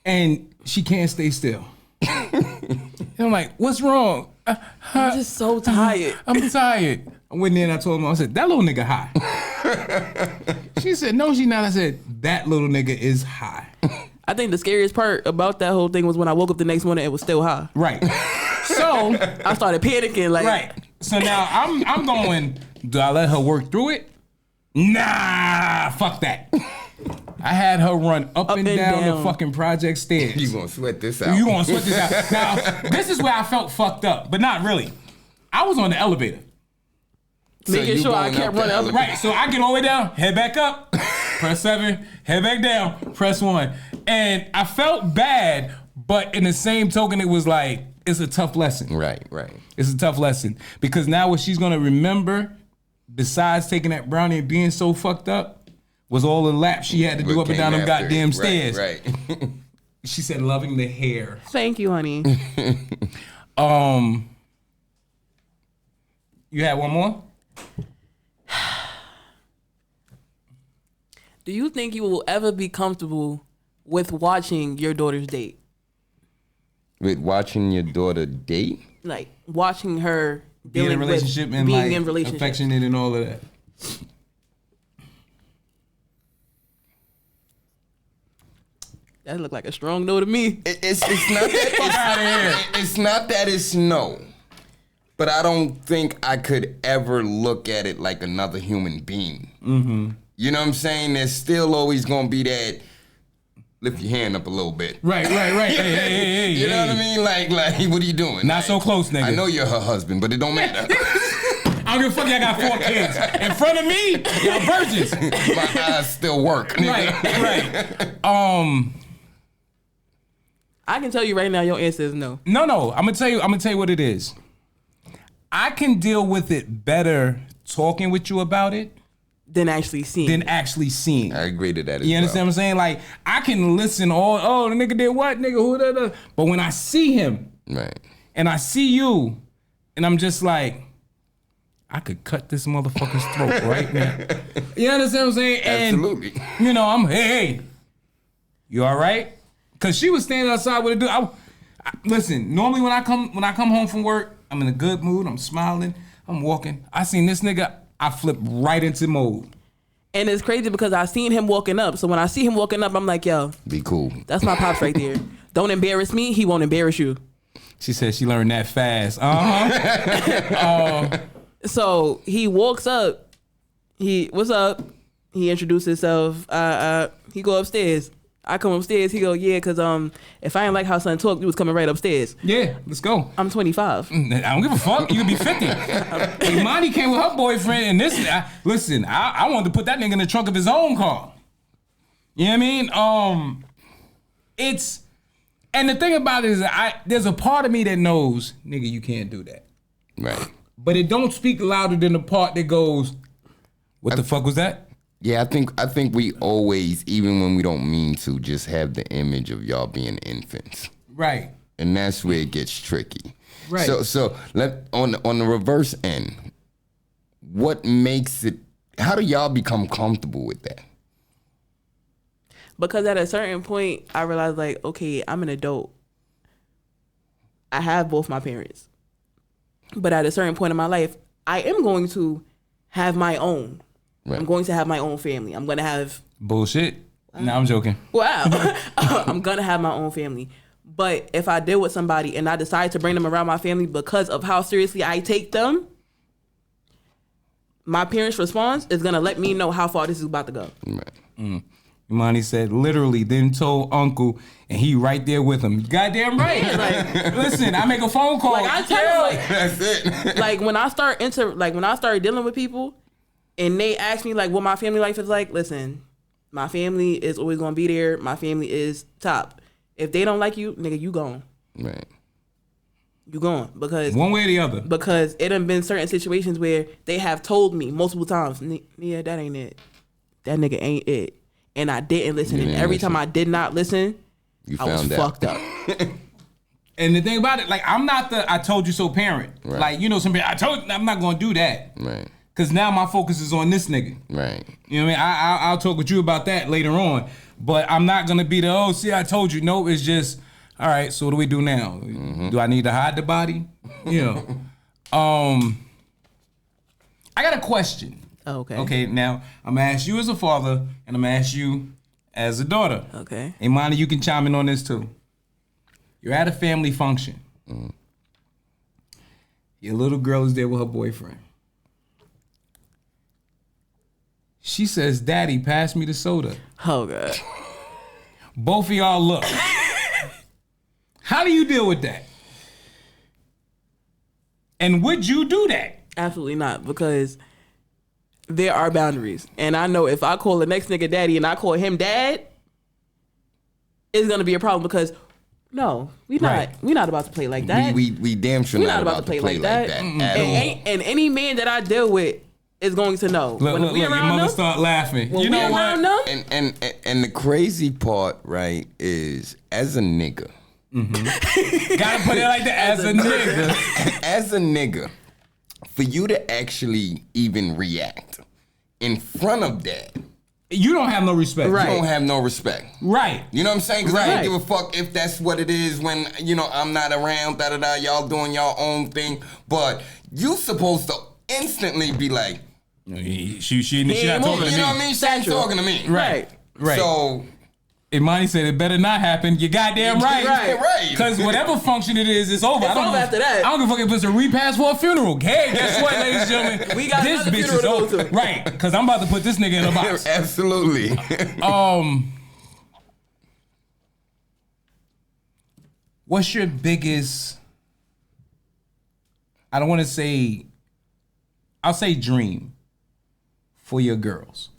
And she can't stay still. And I'm like, what's wrong? I'm just so tired. I'm tired. I went in and I told him, I said, that little nigga high. She said, no, she not. I said, that little nigga is high. I think the scariest part about that whole thing was when I woke up the next morning, it was still high. Right. So I started panicking. Like, right. So now I'm going, do I let her work through it? Nah, fuck that. I had her run up and down the fucking project stairs. You gonna sweat this out. You gonna sweat this out. Now, this is where I felt fucked up, but not really. I was on the elevator. Making sure I kept running up. Right, so I get all the way down, head back up, press 7, head back down, press 1. And I felt bad, but in the same token, it was like, it's a tough lesson. Right. It's a tough lesson. Because now what she's gonna remember, besides taking that brownie and being so fucked up, was all the laps she had to do up and down them goddamn stairs. Right. She said loving the hair. Thank you, honey. You had one more? Do you think you will ever be comfortable with watching your daughter's date? With watching your daughter date? Like watching her Being in a relationship and being like in relationship. affectionate and all of that. That looked like a strong no to me. It's not that it's not that it's no. But I don't think I could ever look at it like another human being. Mm-hmm. You know what I'm saying? There's still always gonna be that lift your hand up a little bit. Right. Hey, you know what I mean? Like, what are you doing? Not so close, nigga. I know you're her husband, but it don't matter. I don't give a fuck. Y'all got 4 kids in front of me. Y'all virgins. My eyes still work. Nigga. Right. I can tell you right now, your answer is no. No. I'm gonna tell you what it is. I can deal with it better talking with you about it Than actually seeing. I agree to that as You understand what I'm saying? Like, I can listen the nigga did what? Nigga, who da. But when I see him, right. and I see you, and I'm just like, I could cut this motherfucker's throat right now. You understand what I'm saying? And, Absolutely. you know, I'm, hey, you all right? Because she was standing outside with a dude. Listen, normally when I come home from work, I'm in a good mood, I'm smiling, I'm walking. I seen this nigga, I flip right into mode. And it's crazy because I seen him walking up. So when I see him walking up, I'm like, yo, Be cool. that's my pops right there. Don't embarrass me. He won't embarrass you. She said she learned that fast. So he walks up. What's up? He introduced himself. He go upstairs. I come upstairs. He go, yeah, cause if I ain't like how son talk, you was coming right upstairs. Yeah, let's go. I'm 25. I don't give a fuck. You could be 50. Imani came with her boyfriend, and this. Listen, I wanted to put that nigga in the trunk of his own car. You know what I mean? It's, and the thing about it is, there's a part of me that knows, nigga, you can't do that. Right. But it don't speak louder than the part that goes, what the fuck was that? Yeah, I think we always, even when we don't mean to, just have the image of y'all being infants. Right. And that's where it gets tricky. Right. So on the reverse end, what makes it, how do y'all become comfortable with that? Because at a certain point, I realized like, okay, I'm an adult. I have both my parents. But at a certain point in my life, I am going to have my own. Right. I'm going to have my own family. I'm going to have... Bullshit. No, I'm joking. Wow. I'm going to have my own family. But if I deal with somebody and I decide to bring them around my family because of how seriously I take them, my parents' response is going to let me know how far this is about to go. Right. Imani said, literally, then told Uncle, and he right there with him. Goddamn right. Like, listen, I make a phone call. Like I tell you, That's it. like when I start dealing with people, and they ask me like what my family life is like. Listen, my family is always gonna be there. My family is top. If they don't like you, nigga, you gone. Right. You gone because one way or the other. Because it done been certain situations where they have told me multiple times, yeah, that ain't it. That nigga ain't it. And I didn't listen. And every time I did not listen, I was fucked up. And the thing about it, like, I'm not the I told you so parent. Right. Like, you know, I'm not gonna do that. Right. Cause now my focus is on this nigga. Right. You know what I mean? I'll talk with you about that later on. But I'm not gonna be the, see, I told you. No, it's just, all right, so what do we do now? Mm-hmm. Do I need to hide the body? You know. I got a question. Okay. Okay, now I'm gonna ask you as a father, and I'm gonna ask you as a daughter. Okay. Imani, you can chime in on this too. You're at a family function. Mm. Your little girl is there with her boyfriend. She says, Daddy, pass me the soda. Oh, God. Both of y'all look. How do you deal with that? And would you do that? Absolutely not, because there are boundaries. And I know if I call the next nigga daddy and I call him dad, it's going to be a problem because, no, we not about to play like that. We damn sure not about to play like that. And any man that I deal with is going to know. Look, your mother start laughing. You know what? And the crazy part, right, is as a nigga. Mm-hmm. Gotta put it like that, as a nigga. As a nigga, for you to actually even react in front of that, you don't have no respect. Right. You don't have no respect. Right. You know what I'm saying? Because I don't give a fuck if that's what it is when, you know, I'm not around, da-da-da, y'all doing y'all own thing. But you supposed to instantly be like, she not talking to me. You know what I mean? She ain't talking to me. Right. So, Imani said it better not happen. You goddamn right. Right. Because whatever function it is, it's over. It's over after that. I don't give a fuck if it's a repast for a funeral. Hey, guess what, ladies and gentlemen? We got this bitch bitch is over. To. Right. Because I'm about to put this nigga in a box. Absolutely. What's your biggest, I don't want to say I'll say dream for your girls?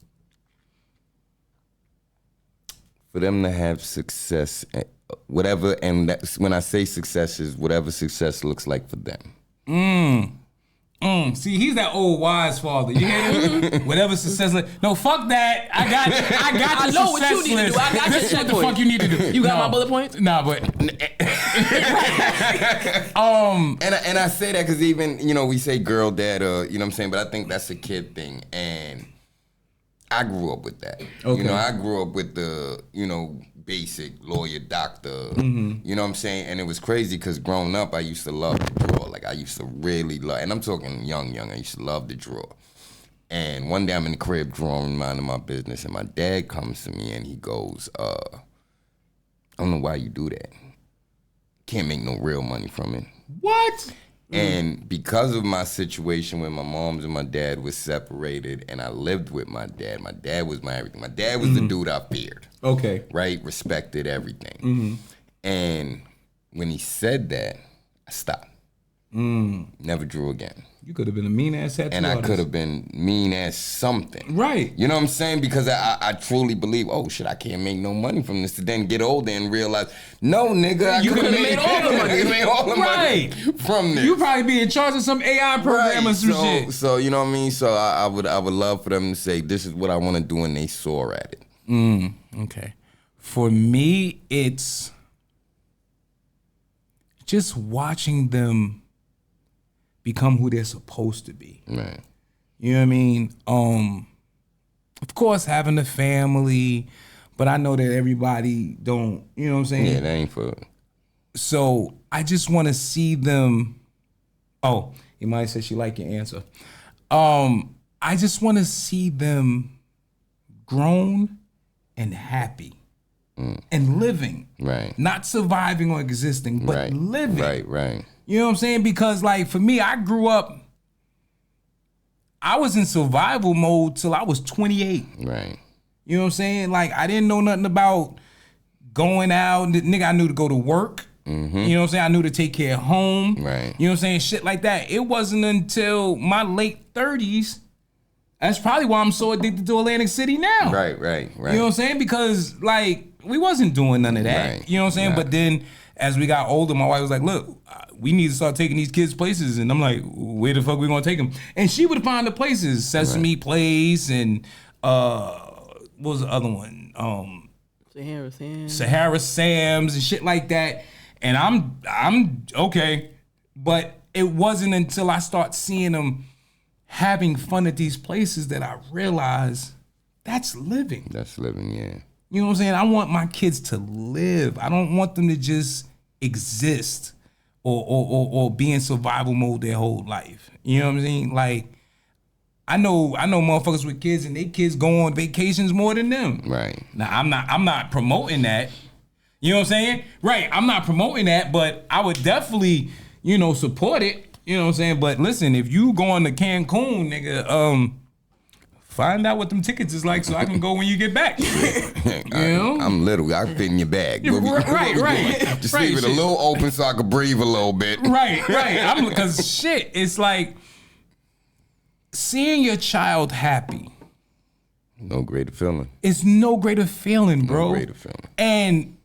For them to have success, whatever, and that's when I say success is whatever success looks like for them. See, he's that old wise father. You hear him? Whatever success list. No, fuck that. I got I the know what success you need to list. do. I got your This is what the checkpoint. fuck you need to do. You got my bullet points? Nah, but And I say that because even, we say girl dad, you know what I'm saying? But I think that's a kid thing. And I grew up with that. Okay. I grew up with the, basic lawyer, doctor, you know what I'm saying? And it was crazy because growing up, I used to love to draw. Like, I used to really love, and I'm talking young, I used to love to draw. And one day I'm in the crib drawing, minding my business, and my dad comes to me and he goes, I don't know why you do that. Can't make no real money from it. what? And because of my situation where my moms and my dad was separated and I lived with my dad was my everything. My dad was the dude I feared. Okay. Right? Respected everything. And when he said that, I stopped. Never drew again. You could have been a mean ass tattoo And I artist. could have been mean as something. Right. You know what I'm saying? Because I truly believe, oh shit, I can't make no money from this. To then get older and realize, no nigga, You I could have made all the money. made all the Right. money from this. You probably be in charge of some AI program or some so, shit. So you know what I mean? So I would love for them to say, this is what I want to do, and they soar at it. Okay. For me, it's just watching them become who they're supposed to be. Right. You know what I mean? Of course, having a family, but I know that everybody don't, you know what I'm saying? Yeah, that ain't for. So I just want to see them. Oh, Imani said she liked your answer. I just want to see them grown and happy and living. Right. Not surviving or existing, but Right. living. Right. You know what I'm saying? Because like for me, I grew up, I was in survival mode till I was 28. Right. You know what I'm saying? Like I didn't know nothing about going out. Nigga, I knew to go to work. You know what I'm saying? I knew to take care of home. Right. You know what I'm saying? Shit like that. It wasn't until my late 30s. That's probably why I'm so addicted to Atlantic City now. Right. You know what I'm saying? Because like we wasn't doing none of that. Right. You know what I'm saying? Right. But then as we got older, my wife was like, look, we need to start taking these kids places. And I'm like, where the fuck we gonna take them? And she would find the places, Sesame Place and what was the other one? Sahara Sam's and shit like that. And I'm okay. But it wasn't until I start seeing them having fun at these places that I realized that's living. That's living, yeah. You know what I'm saying? I want my kids to live. I don't want them to just exist or be in survival mode their whole life. You know what I'm saying? Like, I know motherfuckers with kids and their kids go on vacations more than them. Right. Now I'm not promoting that. You know what I'm saying? Right. I'm not promoting that, but I would definitely, support it. You know what I'm saying? But listen, if you going to Cancun, nigga, find out what them tickets is like so I can go when you get back. I'm little. I fit in your bag. Right. Just Right, leave it a shit. little open so I can breathe a little bit. Right. Because shit, it's like seeing your child happy. No greater feeling. It's no greater feeling, bro. No greater feeling. And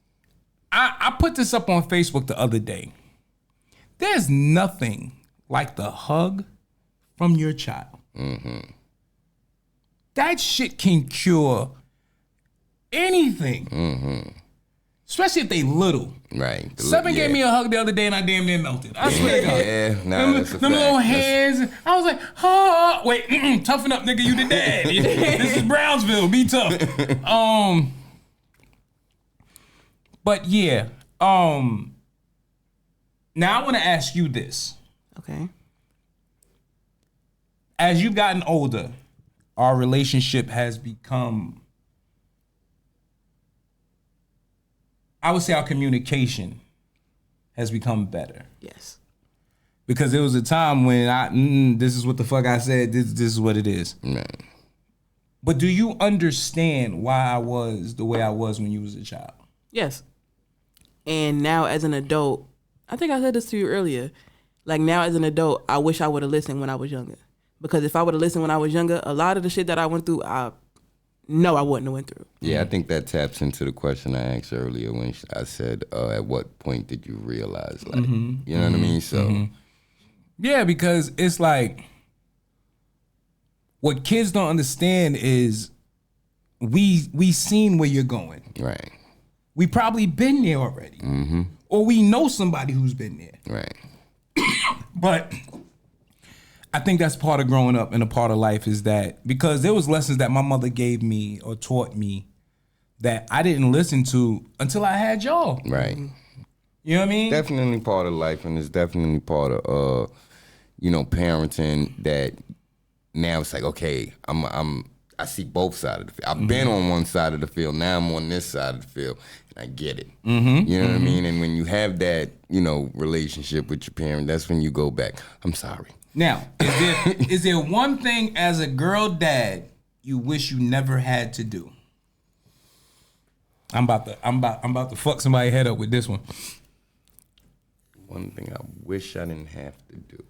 I put this up on Facebook the other day. There's nothing like the hug from your child. That shit can cure anything. Especially if they little. Right. Seven gave me a hug the other day and I damn near melted. I swear to God. Yeah, nah, that's a them fact. little hands. I was like, oh, wait, toughen up, nigga. You the dad. This is Brownsville. Be tough. But yeah. Now I want to ask you this. Okay. As you've gotten older, our relationship has become, I would say our communication has become better. Yes. Because there was a time when this is what the fuck I said, this is what it is. Right. But do you understand why I was the way I was when you was a child? Yes. And now as an adult, I think I said this to you earlier. Like now as an adult, I wish I would have listened when I was younger. Because if I would have listened when I was younger, a lot of the shit that I went through, I wouldn't have went through. Yeah, I think that taps into the question I asked earlier when I said, at what point did you realize, like, you know what I mean? So, yeah, because it's like, what kids don't understand is we seen where you're going. right, We probably been there already. Or we know somebody who's been there. right. But I think that's part of growing up and a part of life is that because there was lessons that my mother gave me or taught me that I didn't listen to until I had y'all. Right. You know what I mean? Definitely part of life, and it's definitely part of, parenting that now it's like, okay, I see both sides of the field. I've been on one side of the field. Now I'm on this side of the field, and I get it. You know what I mean? And when you have that, relationship with your parent, that's when you go back. I'm sorry. Now, is there one thing as a girl dad you wish you never had to do? I'm about to fuck somebody's head up with this one. One thing I wish I didn't have to do.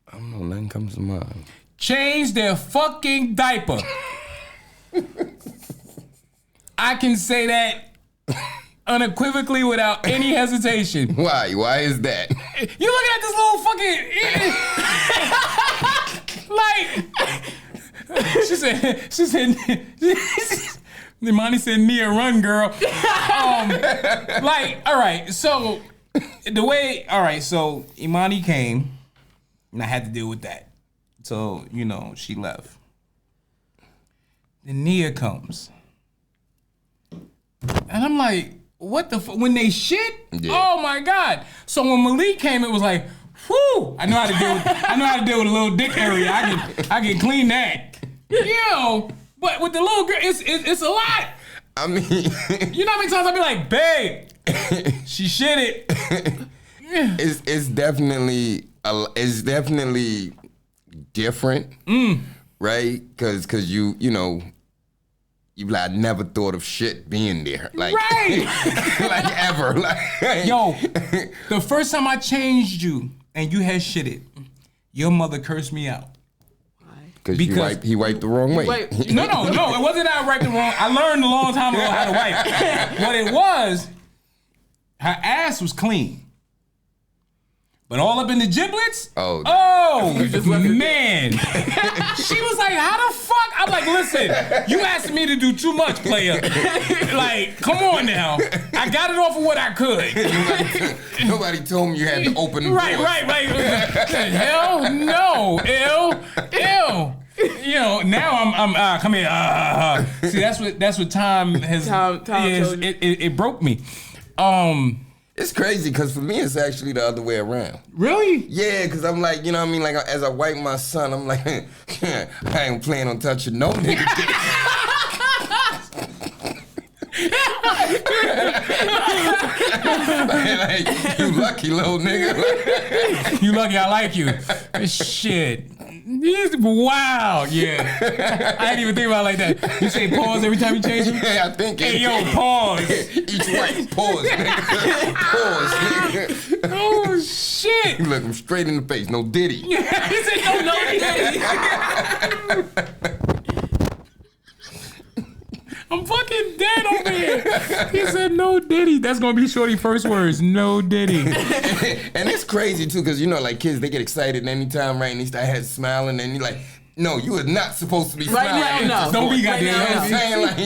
I don't know, nothing comes to mind. Change their fucking diaper. I can say that unequivocally without any hesitation. Why? Why is that? You looking at this little fucking she said Imani said Nia run girl. All right, so so Imani came and I had to deal with that. So, she left. Then Nia comes. And I'm like, what the fuck? When they shit? Yeah. Oh my God. So when Malik came, it was like, whew, I know how to deal with a little dick area. I can clean that. But with the little girl, it's a lot. I mean, you know how many times I be like, babe, she shit it. It's definitely different, right? Because you like, I never thought of shit being there, like, right, like ever, like. Yo, the first time I changed you and you had shitted, your mother cursed me out. Because he wiped the wrong way. No, it wasn't that I wiped the wrong. I learned a long time ago how to wipe. What it was, her ass was clean. But all up in the giblets? Oh man. She was like, how the fuck? I'm like, listen, you asked me to do too much, player. Like, come on now. I got it off of what I could. Nobody told me you had to open the right. Hell no. Ew. Now I'm come here. See, that's what time has. Time it broke me. It's crazy because for me, it's actually the other way around. Really? Yeah, because I'm like, you know what I mean? Like, as I wipe my son, I'm like, I ain't planning on touching no nigga dick. like, you lucky little nigga. You lucky I like you. Shit. Wow, yeah. I didn't even think about it like that. You say pause every time you change it? Yeah, I think it. Hey, yo, pause. Each wipe, pause, nigga. Pause, nigga. Oh, shit. You look him straight in the face. No Diddy. He said no Diddy. I'm fucking dead over here. He said no Diddy. That's gonna be Shorty's first words. No Diddy. And it's crazy too, because like kids, they get excited anytime, right? And they start smiling, and you're like, no, you are not supposed to be smiling. Right now, no. Don't be goddamn. You know what I'm saying? Like,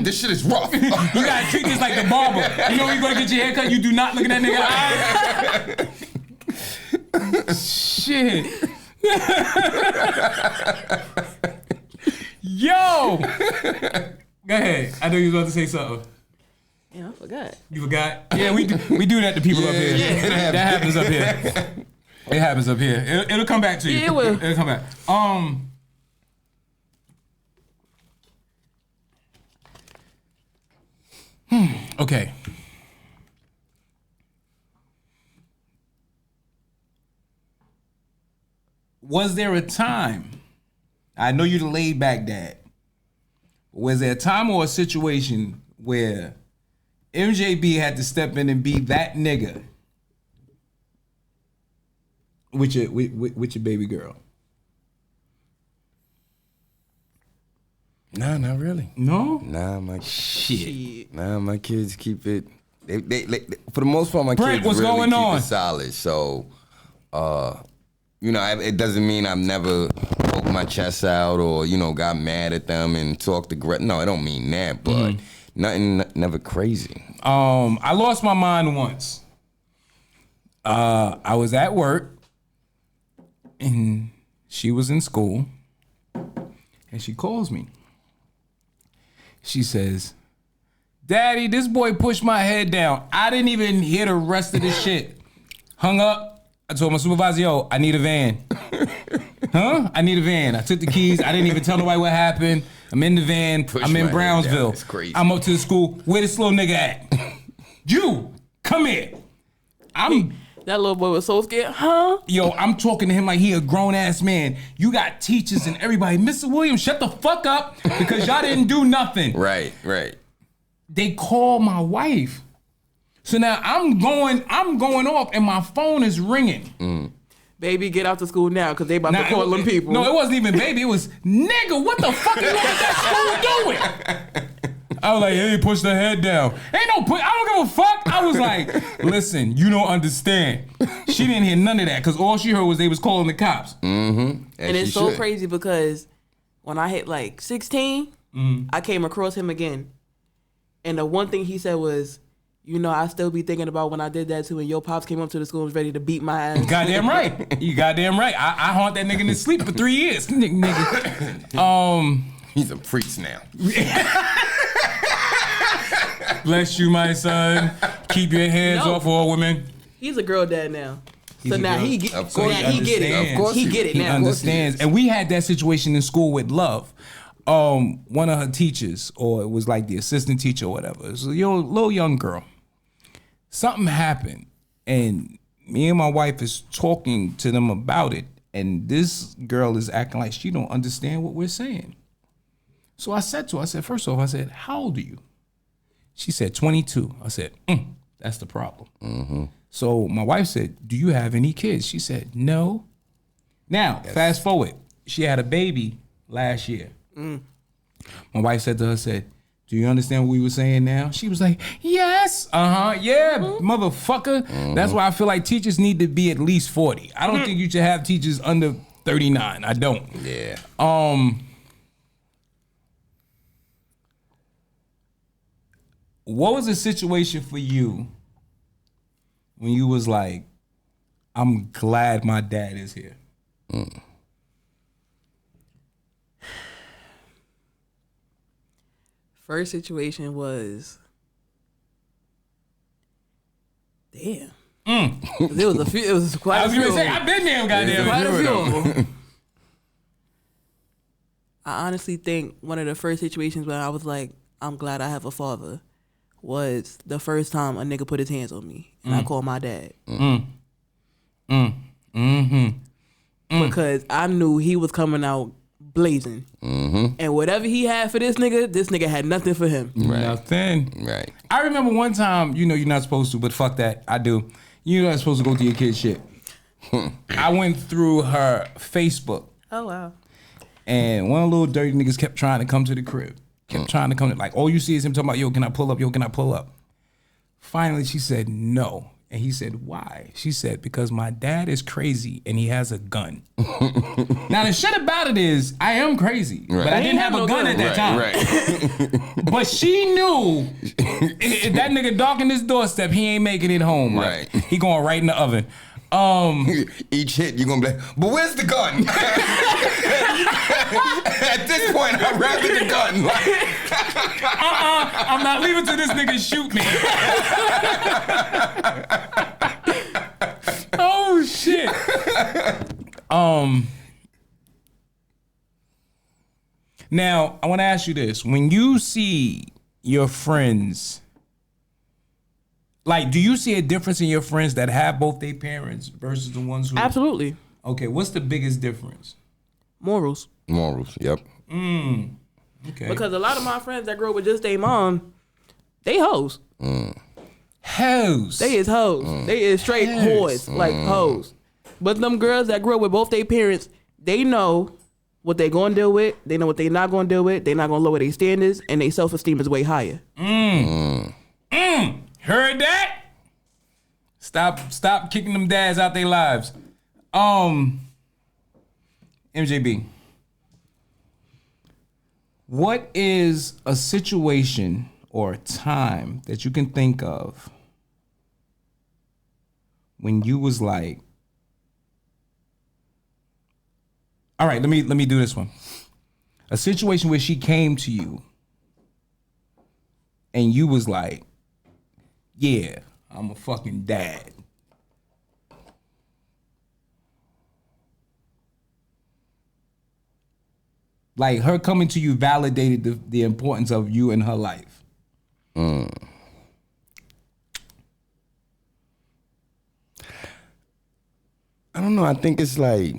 this shit is rough. You gotta treat this like the barber. You know when you go to get your hair cut, you do not look at that nigga eyes. Shit. Yo! Go ahead. I know you was about to say something. Yeah, I forgot. You forgot? Yeah, we do that to people up here. Yeah, that happens up here. It happens up here. It'll come back to you. Yeah, it will. It'll come back. Okay. Was there a time, I know you're the laid back dad, was there a time or a situation where MJB had to step in and be that nigga with your baby girl. Nah, not really. No? Nah, my Shit. Nah, my kids keep it. They for the most part, my Brent, kids what's really going keep on? it solid. So, it doesn't mean I've never poked my chest out or got mad at them and talked to. No, I don't mean that, but nothing, never crazy. I lost my mind once. I was at work and she was in school and she calls me. She says, Daddy, this boy pushed my head down. I didn't even hear the rest of the shit. Hung up. I told my supervisor, yo, I need a van. Huh? I need a van. I took the keys. I didn't even tell nobody what happened. I'm in the van. I'm in Brownsville. It's crazy. I'm up to the school. Where this little nigga at? You, come here. That little boy was so scared, huh? Yo, I'm talking to him like he a grown-ass man. You got teachers and everybody. Mr. Williams, shut the fuck up because y'all didn't do nothing. Right. They call my wife. So now I'm going off and my phone is ringing. Baby, get out to school now because they about to call them people. No, it wasn't even baby. It was, nigga, what the fuck is you at that school doing? I was like, hey, push the head down. Ain't no push. I don't give a fuck. I was like, listen, you don't understand. She didn't hear none of that because all she heard was they was calling the cops. Mm-hmm. And it's so crazy because when I hit like 16, I came across him again. And the one thing he said was, I still be thinking about when I did that too, and your pops came up to the school and was ready to beat my ass. Goddamn right. You goddamn right. I haunt that nigga in his sleep for 3 years. Nigga. He's a priest now. Bless you, my son. Keep your hands off all women. He's a girl dad now. He's so now he get Of course he get it. Of course he get it He now. understands. And we had that situation in school with Love. One of her teachers, or it was like the assistant teacher or whatever. It was a little young girl. Something happened, and me and my wife is talking to them about it, and this girl is acting like she don't understand what we're saying. So I said to her, first off, how old are you? She said, 22. I said, that's the problem. Mm-hmm. So my wife said, do you have any kids? She said, no. Now, fast forward. She had a baby last year. My wife said to her, do you understand what we were saying now? She was like, yes. Yeah, motherfucker. Mm-hmm. That's why I feel like teachers need to be at least 40. I don't think you should have teachers under 39. I don't. Yeah. What was the situation for you when you was like, I'm glad my dad is here? First situation was, damn. 'Cause it was a few. It was quite. I was a few gonna say, of them. I've been there, goddamn. Quite a few of them. I honestly think one of the first situations where I was like, I'm glad I have a father, was the first time a nigga put his hands on me and I called my dad. Because I knew he was coming out blazing. And whatever he had for this nigga had nothing for him. Right. Nothing. Right. I remember one time, you're not supposed to, but fuck that, I do. You're not supposed to go through your kid's shit. I went through her Facebook. Oh, wow. And one of the little dirty niggas kept trying to come to the crib. Kept trying to come, like all you see is him talking about, yo, can I pull up? Yo, can I pull up? Finally, she said no. And he said, why? She said, because my dad is crazy and he has a gun. Now, the shit about it is, I am crazy, Right. but I didn't have a gun at that time. Right. But she knew if that nigga darkened his doorstep, he ain't making it home. Right. He going right in the oven. Each hit, you're gonna be like, but where's the gun? At this point, I'd rather the gun. I'm not leaving till this nigga shoot me. Oh shit. Now I want to ask you this: when you see your friends, like, do you see a difference in your friends that have both their parents versus the ones who? Absolutely. Okay, what's the biggest difference? Morals. Morals, yep. Okay. Because a lot of my friends that grew up with just their mom, they hoes. Hoes. They is hoes. They is straight whores, like hoes. But them girls that grew up with both their parents, they know what they gonna deal with. They know what they not gonna deal with. They not gonna lower their standards, and their self-esteem is way higher. Heard that? Stop kicking them dads out their lives. MJB. What is a situation or a time that you can think of when you was like, all right, let me do this one. A situation where she came to you and you was like, yeah, I'm a fucking dad. Like her coming to you validated the importance of you in her life. I don't know. I think it's like,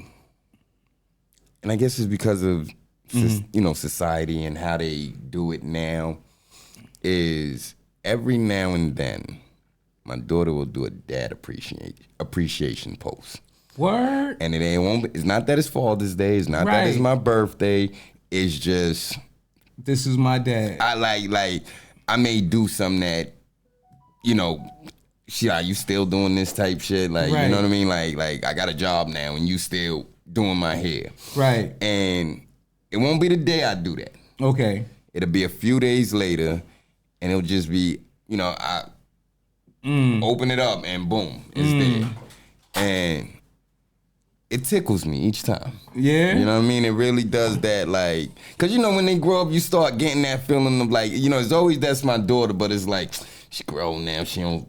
and I guess it's because of society and how they do it now. Is every now and then, my daughter will do a dad appreciation post. Word. And it's not that it's Father's Day. It's not that it's my birthday. It's just, this is my dad. I like I may do something that, shit, are you still doing this type shit? Like, you know what I mean? Like I got a job now and you still doing my hair. Right. And it won't be the day I do that. Okay. It'll be a few days later and it'll just be, I open it up and boom, it's there. And it tickles me each time. Yeah. You know what I mean? It really does that, like, because, when they grow up, you start getting that feeling of, like, it's always, that's my daughter, but it's like, she grown now, she don't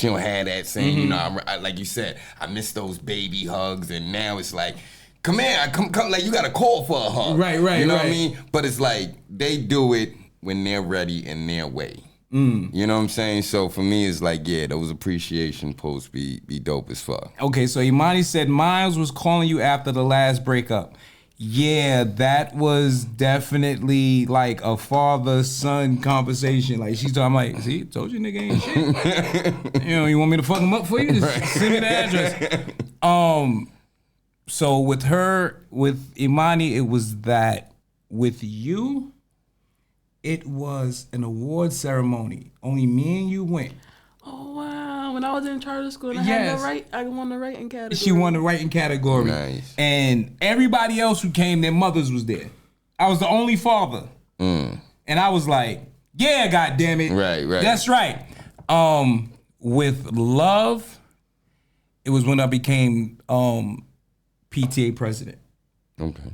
have that same, I, like you said, I miss those baby hugs, and now it's like, come here, come, like, you got to call for a hug. Right, You know what I mean? But it's like, they do it when they're ready in their way. You know what I'm saying? So for me, it's like, yeah, those appreciation posts be dope as fuck. Okay, so Imani said Miles was calling you after the last breakup. Yeah, that was definitely like a father-son conversation. Like she's talking like, see, told you nigga ain't shit. You want me to fuck him up for you? Just send me the address. So with Imani, it was that. With you, it was an award ceremony. Only me and you went. Oh wow! When I was in charter school, and I won the writing category. She won the writing category. Nice. And everybody else who came, their mothers was there. I was the only father. And I was like, yeah, goddamn it. Right. That's right. With Love, it was when I became PTA president. Okay.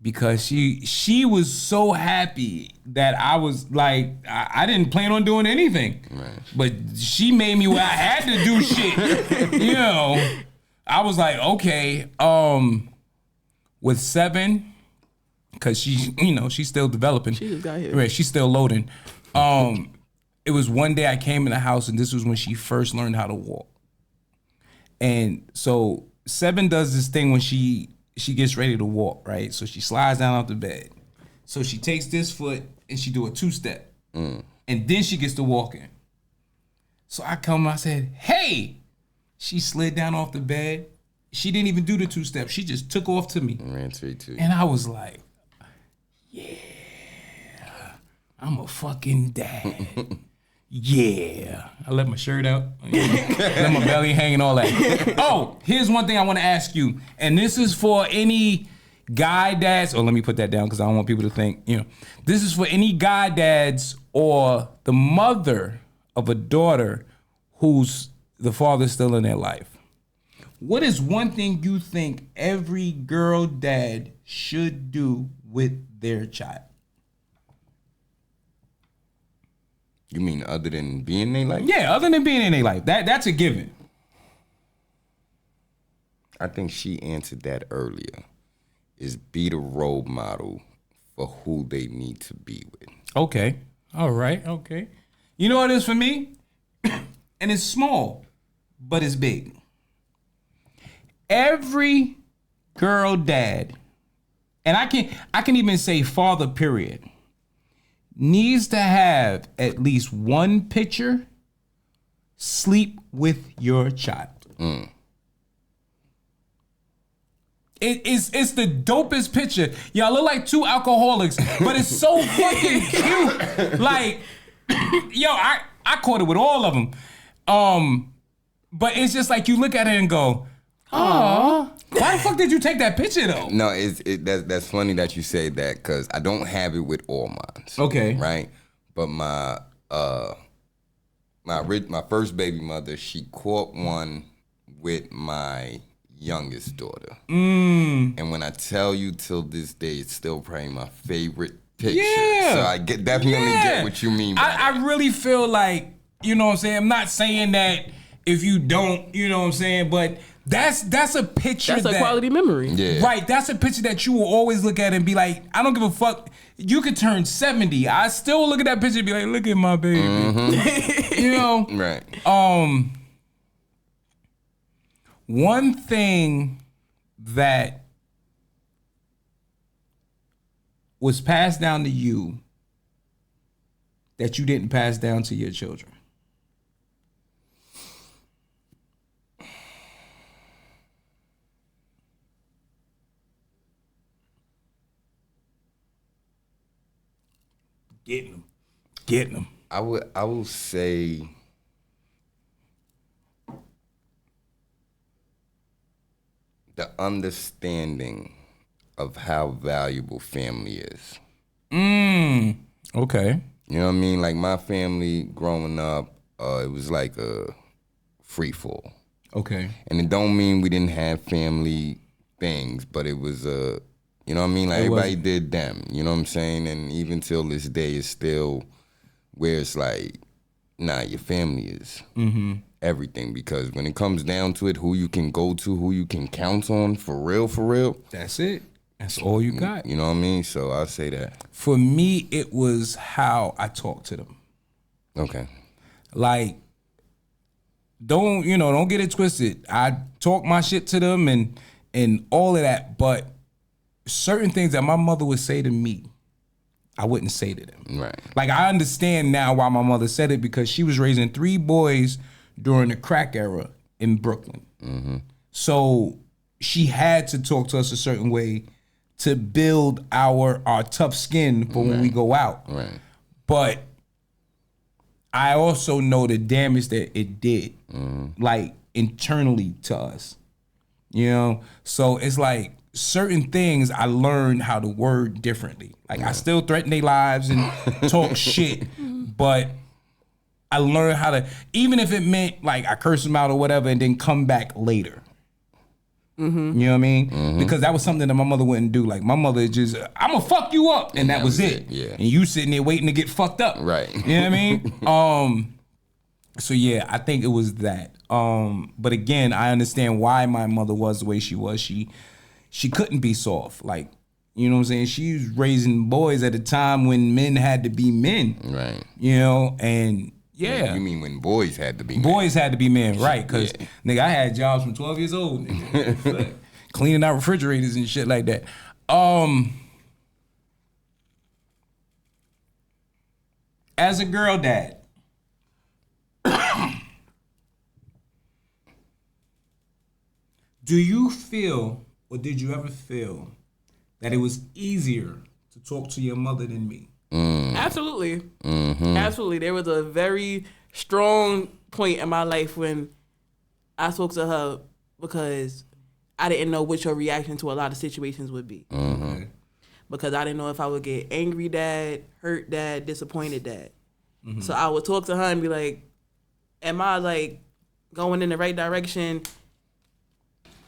Because she was so happy that I was like, I didn't plan on doing anything. Right. But she made me where I had to do shit. I was like, okay, with 7, because she's still developing. She just got here. Right, she's still loading. It was one day I came in the house and this was when she first learned how to walk. And so 7 does this thing when she gets ready to walk, right? So she slides down off the bed. So she takes this foot and she do a 2-step. And then she gets to walking. So I said, hey! She slid down off the bed. She didn't even do the 2-step. She just took off to me. Ran straight to you. And I was like, yeah, I'm a fucking dad. Yeah. I let my shirt out. Let my belly hang and all that. Oh, here's one thing I want to ask you. And this is for any guy dads. Oh, let me put that down because I don't want people to think, This is for any guy dads or the mother of a daughter who's the father's still in their life. What is one thing you think every girl dad should do with their child? You mean other than being in their life? Yeah, other than being in their life. That's a given. I think she answered that earlier. Is be the role model for who they need to be with. Okay. All right. Okay. You know what it is for me? And it's small, but it's big. Every girl dad, and I can even say father, period, needs to have at least one picture, sleep with your child. It's the dopest picture. Y'all look like two alcoholics, but it's so fucking cute. Like, yo, I caught it with all of them. But it's just like you look at it and go, "Aw, why the fuck did you take that picture though?" No, that's funny that you say that because I don't have it with all mine. Okay, right. But my first baby mother, she caught one with my youngest daughter. And when I tell you, till this day, it's still probably my favorite picture. Yeah. So I definitely get what you mean by that. I really feel like, you know what I'm saying? I'm not saying that if you don't, you know what I'm saying, but that's a picture that's a quality memory. Yeah. Right, that's a picture that you will always look at and be like, I don't give a fuck. You could turn 70. I still look at that picture and be like, look at my baby. You know? Right. One thing that was passed down to you that you didn't pass down to your children. Getting them. I will say the understanding of how valuable family is. Okay. You know what I mean? Like my family growing up, it was like a free fall. Okay. And it don't mean we didn't have family things, but it was you know what I mean? Like everybody did them, you know what I'm saying? And even till this day, it's still where it's like, nah, your family is everything. Because when it comes down to it, who you can go to, who you can count on, for real. That's it. That's all you got. You know what I mean? So I'll say that. For me, it was how I talk to them. Okay. Like, don't get it twisted. I talk my shit to them and all of that, but certain things that my mother would say to me, I wouldn't say to them. Right. Like, I understand now why my mother said it, because she was raising 3 boys during the crack era in Brooklyn. So she had to talk to us a certain way to build our tough skin for when we go out. Right. But I also know the damage that it did, like internally to us, you know? So it's like certain things I learned how to word differently. Like I still threaten their lives and talk shit, but I learned how to, even if it meant like I curse them out or whatever and then come back later. You know what I mean? Because that was something that my mother wouldn't do. Like my mother just, I'm gonna fuck you up, and that was it. Yeah. And you sitting there waiting to get fucked up. Right. You know what I mean? So yeah, I think it was that. But again, I understand why my mother was the way she was. She couldn't be soft. Like, you know what I'm saying? She was raising boys at a time when men had to be men. Right. You know, and yeah. You mean when boys had to be men? Boys had to be men, right? Because nigga, I had jobs from 12 years old, nigga. Like, cleaning out refrigerators and shit like that. As a girl dad, do you feel, or did you ever feel, that it was easier to talk to your mother than me? Absolutely. Absolutely. There was a very strong point in my life when I spoke to her because I didn't know what your reaction to a lot of situations would be. Okay. Because I didn't know if I would get angry dad, hurt dad, disappointed dad. So I would talk to her and be like, am I like going in the right direction?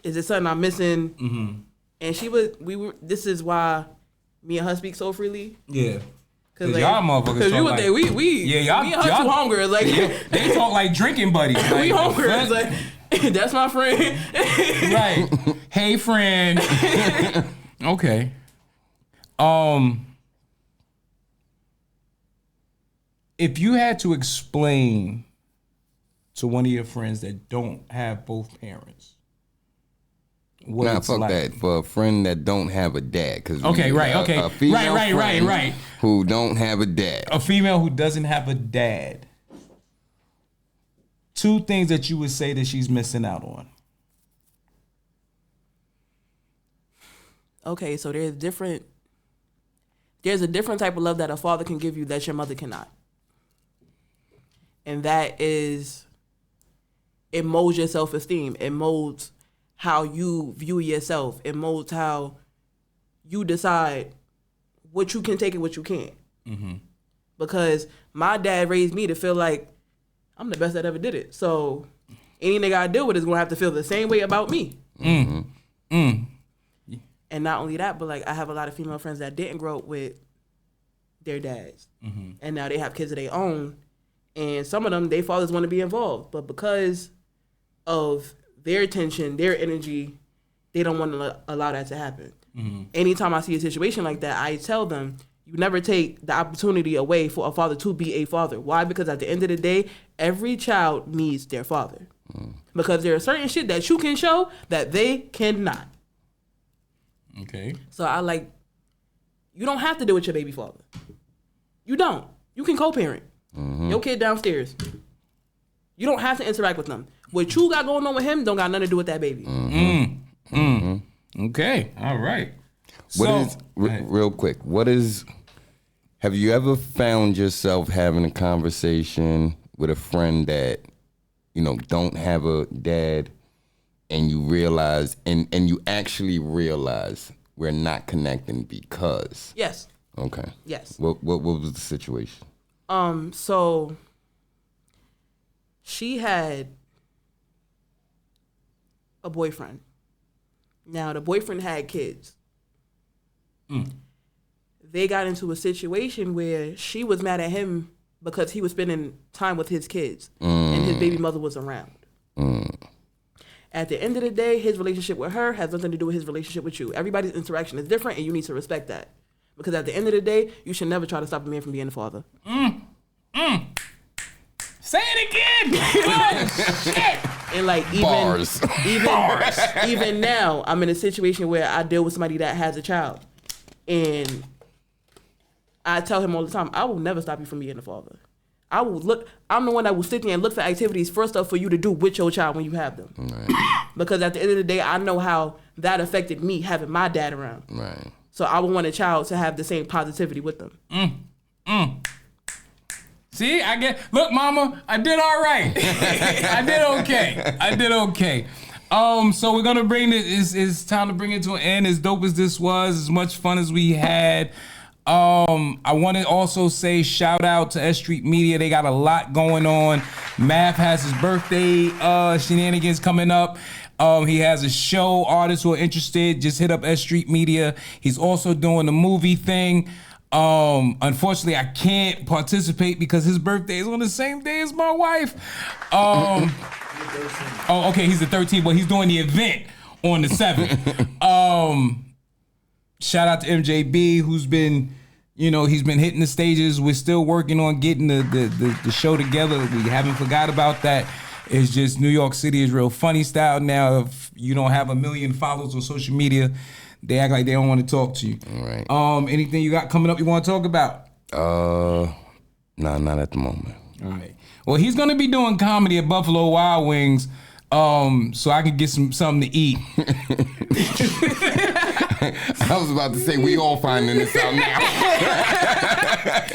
Is it something I'm missing? And this is why me and her speak so freely. Yeah. Cause like, y'all motherfuckers talk like... we and her too hungry. Like, they talk like drinking buddies. Like, we hungry. It's like, that's my friend. Right. Hey, friend. Okay. If you had to explain to one of your friends that don't have both parents what Nah, it's fuck like. that. For a friend that don't have a dad. Cause Okay, right, okay. A female friend Right. who don't have a dad. A female who doesn't have a dad. 2 things that you would say that she's missing out on. Okay, so there's a different type of love that a father can give you that your mother cannot. And that is, it molds your self-esteem. It molds how you view yourself. It molds how you decide what you can take and what you can't. Mm-hmm. Because my dad raised me to feel like I'm the best that ever did it. So any nigga I deal with is going to have to feel the same way about me. Mm-hmm. Mm. And not only that, but like I have a lot of female friends that didn't grow up with their dads. Mm-hmm. And now they have kids of their own. And some of them, their fathers want to be involved. But because of their attention, their energy, they don't want to allow that to happen. Mm-hmm. Anytime I see a situation like that, I tell them, you never take the opportunity away for a father to be a father. Why? Because at the end of the day, every child needs their father. Mm. Because there are certain shit that you can show that they cannot. Okay. So you don't have to deal with your baby father. You don't. You can co-parent. Mm-hmm. Your kid downstairs. You don't have to interact with them. What you got going on with him don't got nothing to do with that baby. Mm-hmm. Mm-hmm. Okay. All right. Real quick, have you ever found yourself having a conversation with a friend that, don't have a dad, and you realize, and you actually realize we're not connecting because? Yes. Okay. Yes. What was the situation? So she had a boyfriend. Now the boyfriend had kids. Mm. They got into a situation where she was mad at him because he was spending time with his kids and his baby mother was around. Mm. At the end of the day, his relationship with her has nothing to do with his relationship with you. Everybody's interaction is different and you need to respect that. Because at the end of the day, you should never try to stop a man from being a father. Say it again! Oh, shit! And like even now, I'm in a situation where I deal with somebody that has a child. And I tell him all the time, I will never stop you from being a father. I'm the one that will sit there and look for activities first up for you to do with your child when you have them. Right. Because at the end of the day, I know how that affected me having my dad around. Right. So I would want a child to have the same positivity with them. See, look, mama, I did all right. I did okay. So we're gonna bring it's time to bring it to an end. As dope as this was, as much fun as we had. I want to also say shout out to S.STREET Media. They got a lot going on. Math has his birthday shenanigans coming up. He has a show. Artists who are interested, just hit up S.STREET Media. He's also doing the movie thing. Unfortunately, I can't participate because his birthday is on the same day as my wife. Okay, he's the 13th, but he's doing the event on the 7th. Shout out to MJB, who's been, he's been hitting the stages. We're still working on getting the show together. We haven't forgot about that. It's just New York City is real funny style now. If you don't have 1 million followers on social media, they act like they don't want to talk to you. All right. Anything you got coming up you want to talk about? No, not at the moment. All right. Well, he's going to be doing comedy at Buffalo Wild Wings, so I can get something to eat. I was about to say, we all finding this out now.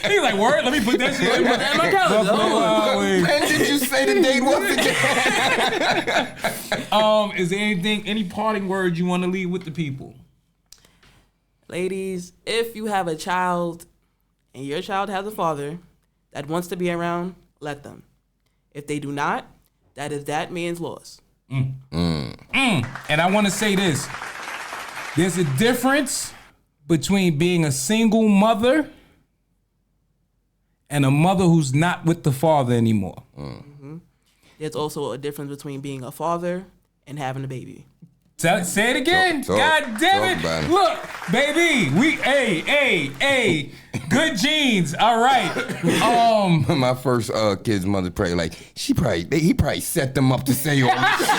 He's like, word, let me put that shit in my calendar. Buffalo Wild Wings. When did you say the date was again? Is there any parting words you want to leave with the people? Ladies, if you have a child and your child has a father that wants to be around, let them. If they do not, that is that man's loss. And I want to say this. There's a difference between being a single mother and a mother who's not with the father anymore. Mm-hmm. There's also a difference between being a father and having a baby. Say it again. God damn it. Look, baby, hey, good genes. All right. My first kid's mother probably like, he probably set them up to say all this.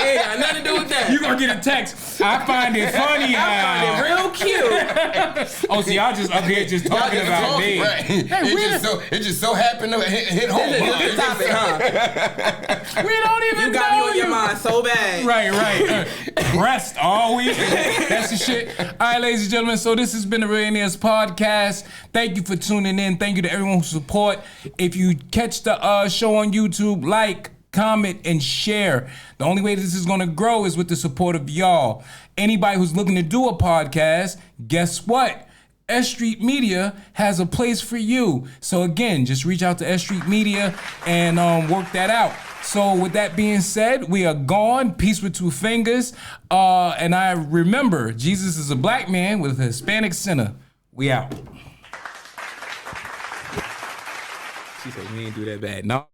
Ain't got nothing to do with that. You gonna get a text. I find it funny I how. find it real cute. Oh, see, y'all just up here just talking about me. Right. It just so happened to hit home. This is the topic, huh? We don't even You got know me on your mind so bad. Right. Breast all week. That's the shit. All right, ladies and gentlemen. So this has been the Reallionaires podcast. Thank you for tuning in. Thank you to everyone who support. If you catch the show on YouTube, like, comment, and share. The only way this is going to grow is with the support of y'all. Anybody who's looking to do a podcast, guess what? S.STREET Media has a place for you. So again, just reach out to S.STREET Media and work that out. So with that being said, we are gone. Peace with two fingers. And I remember, Jesus is a black man with a Hispanic sinner. We out. She said, we ain't do that bad. No.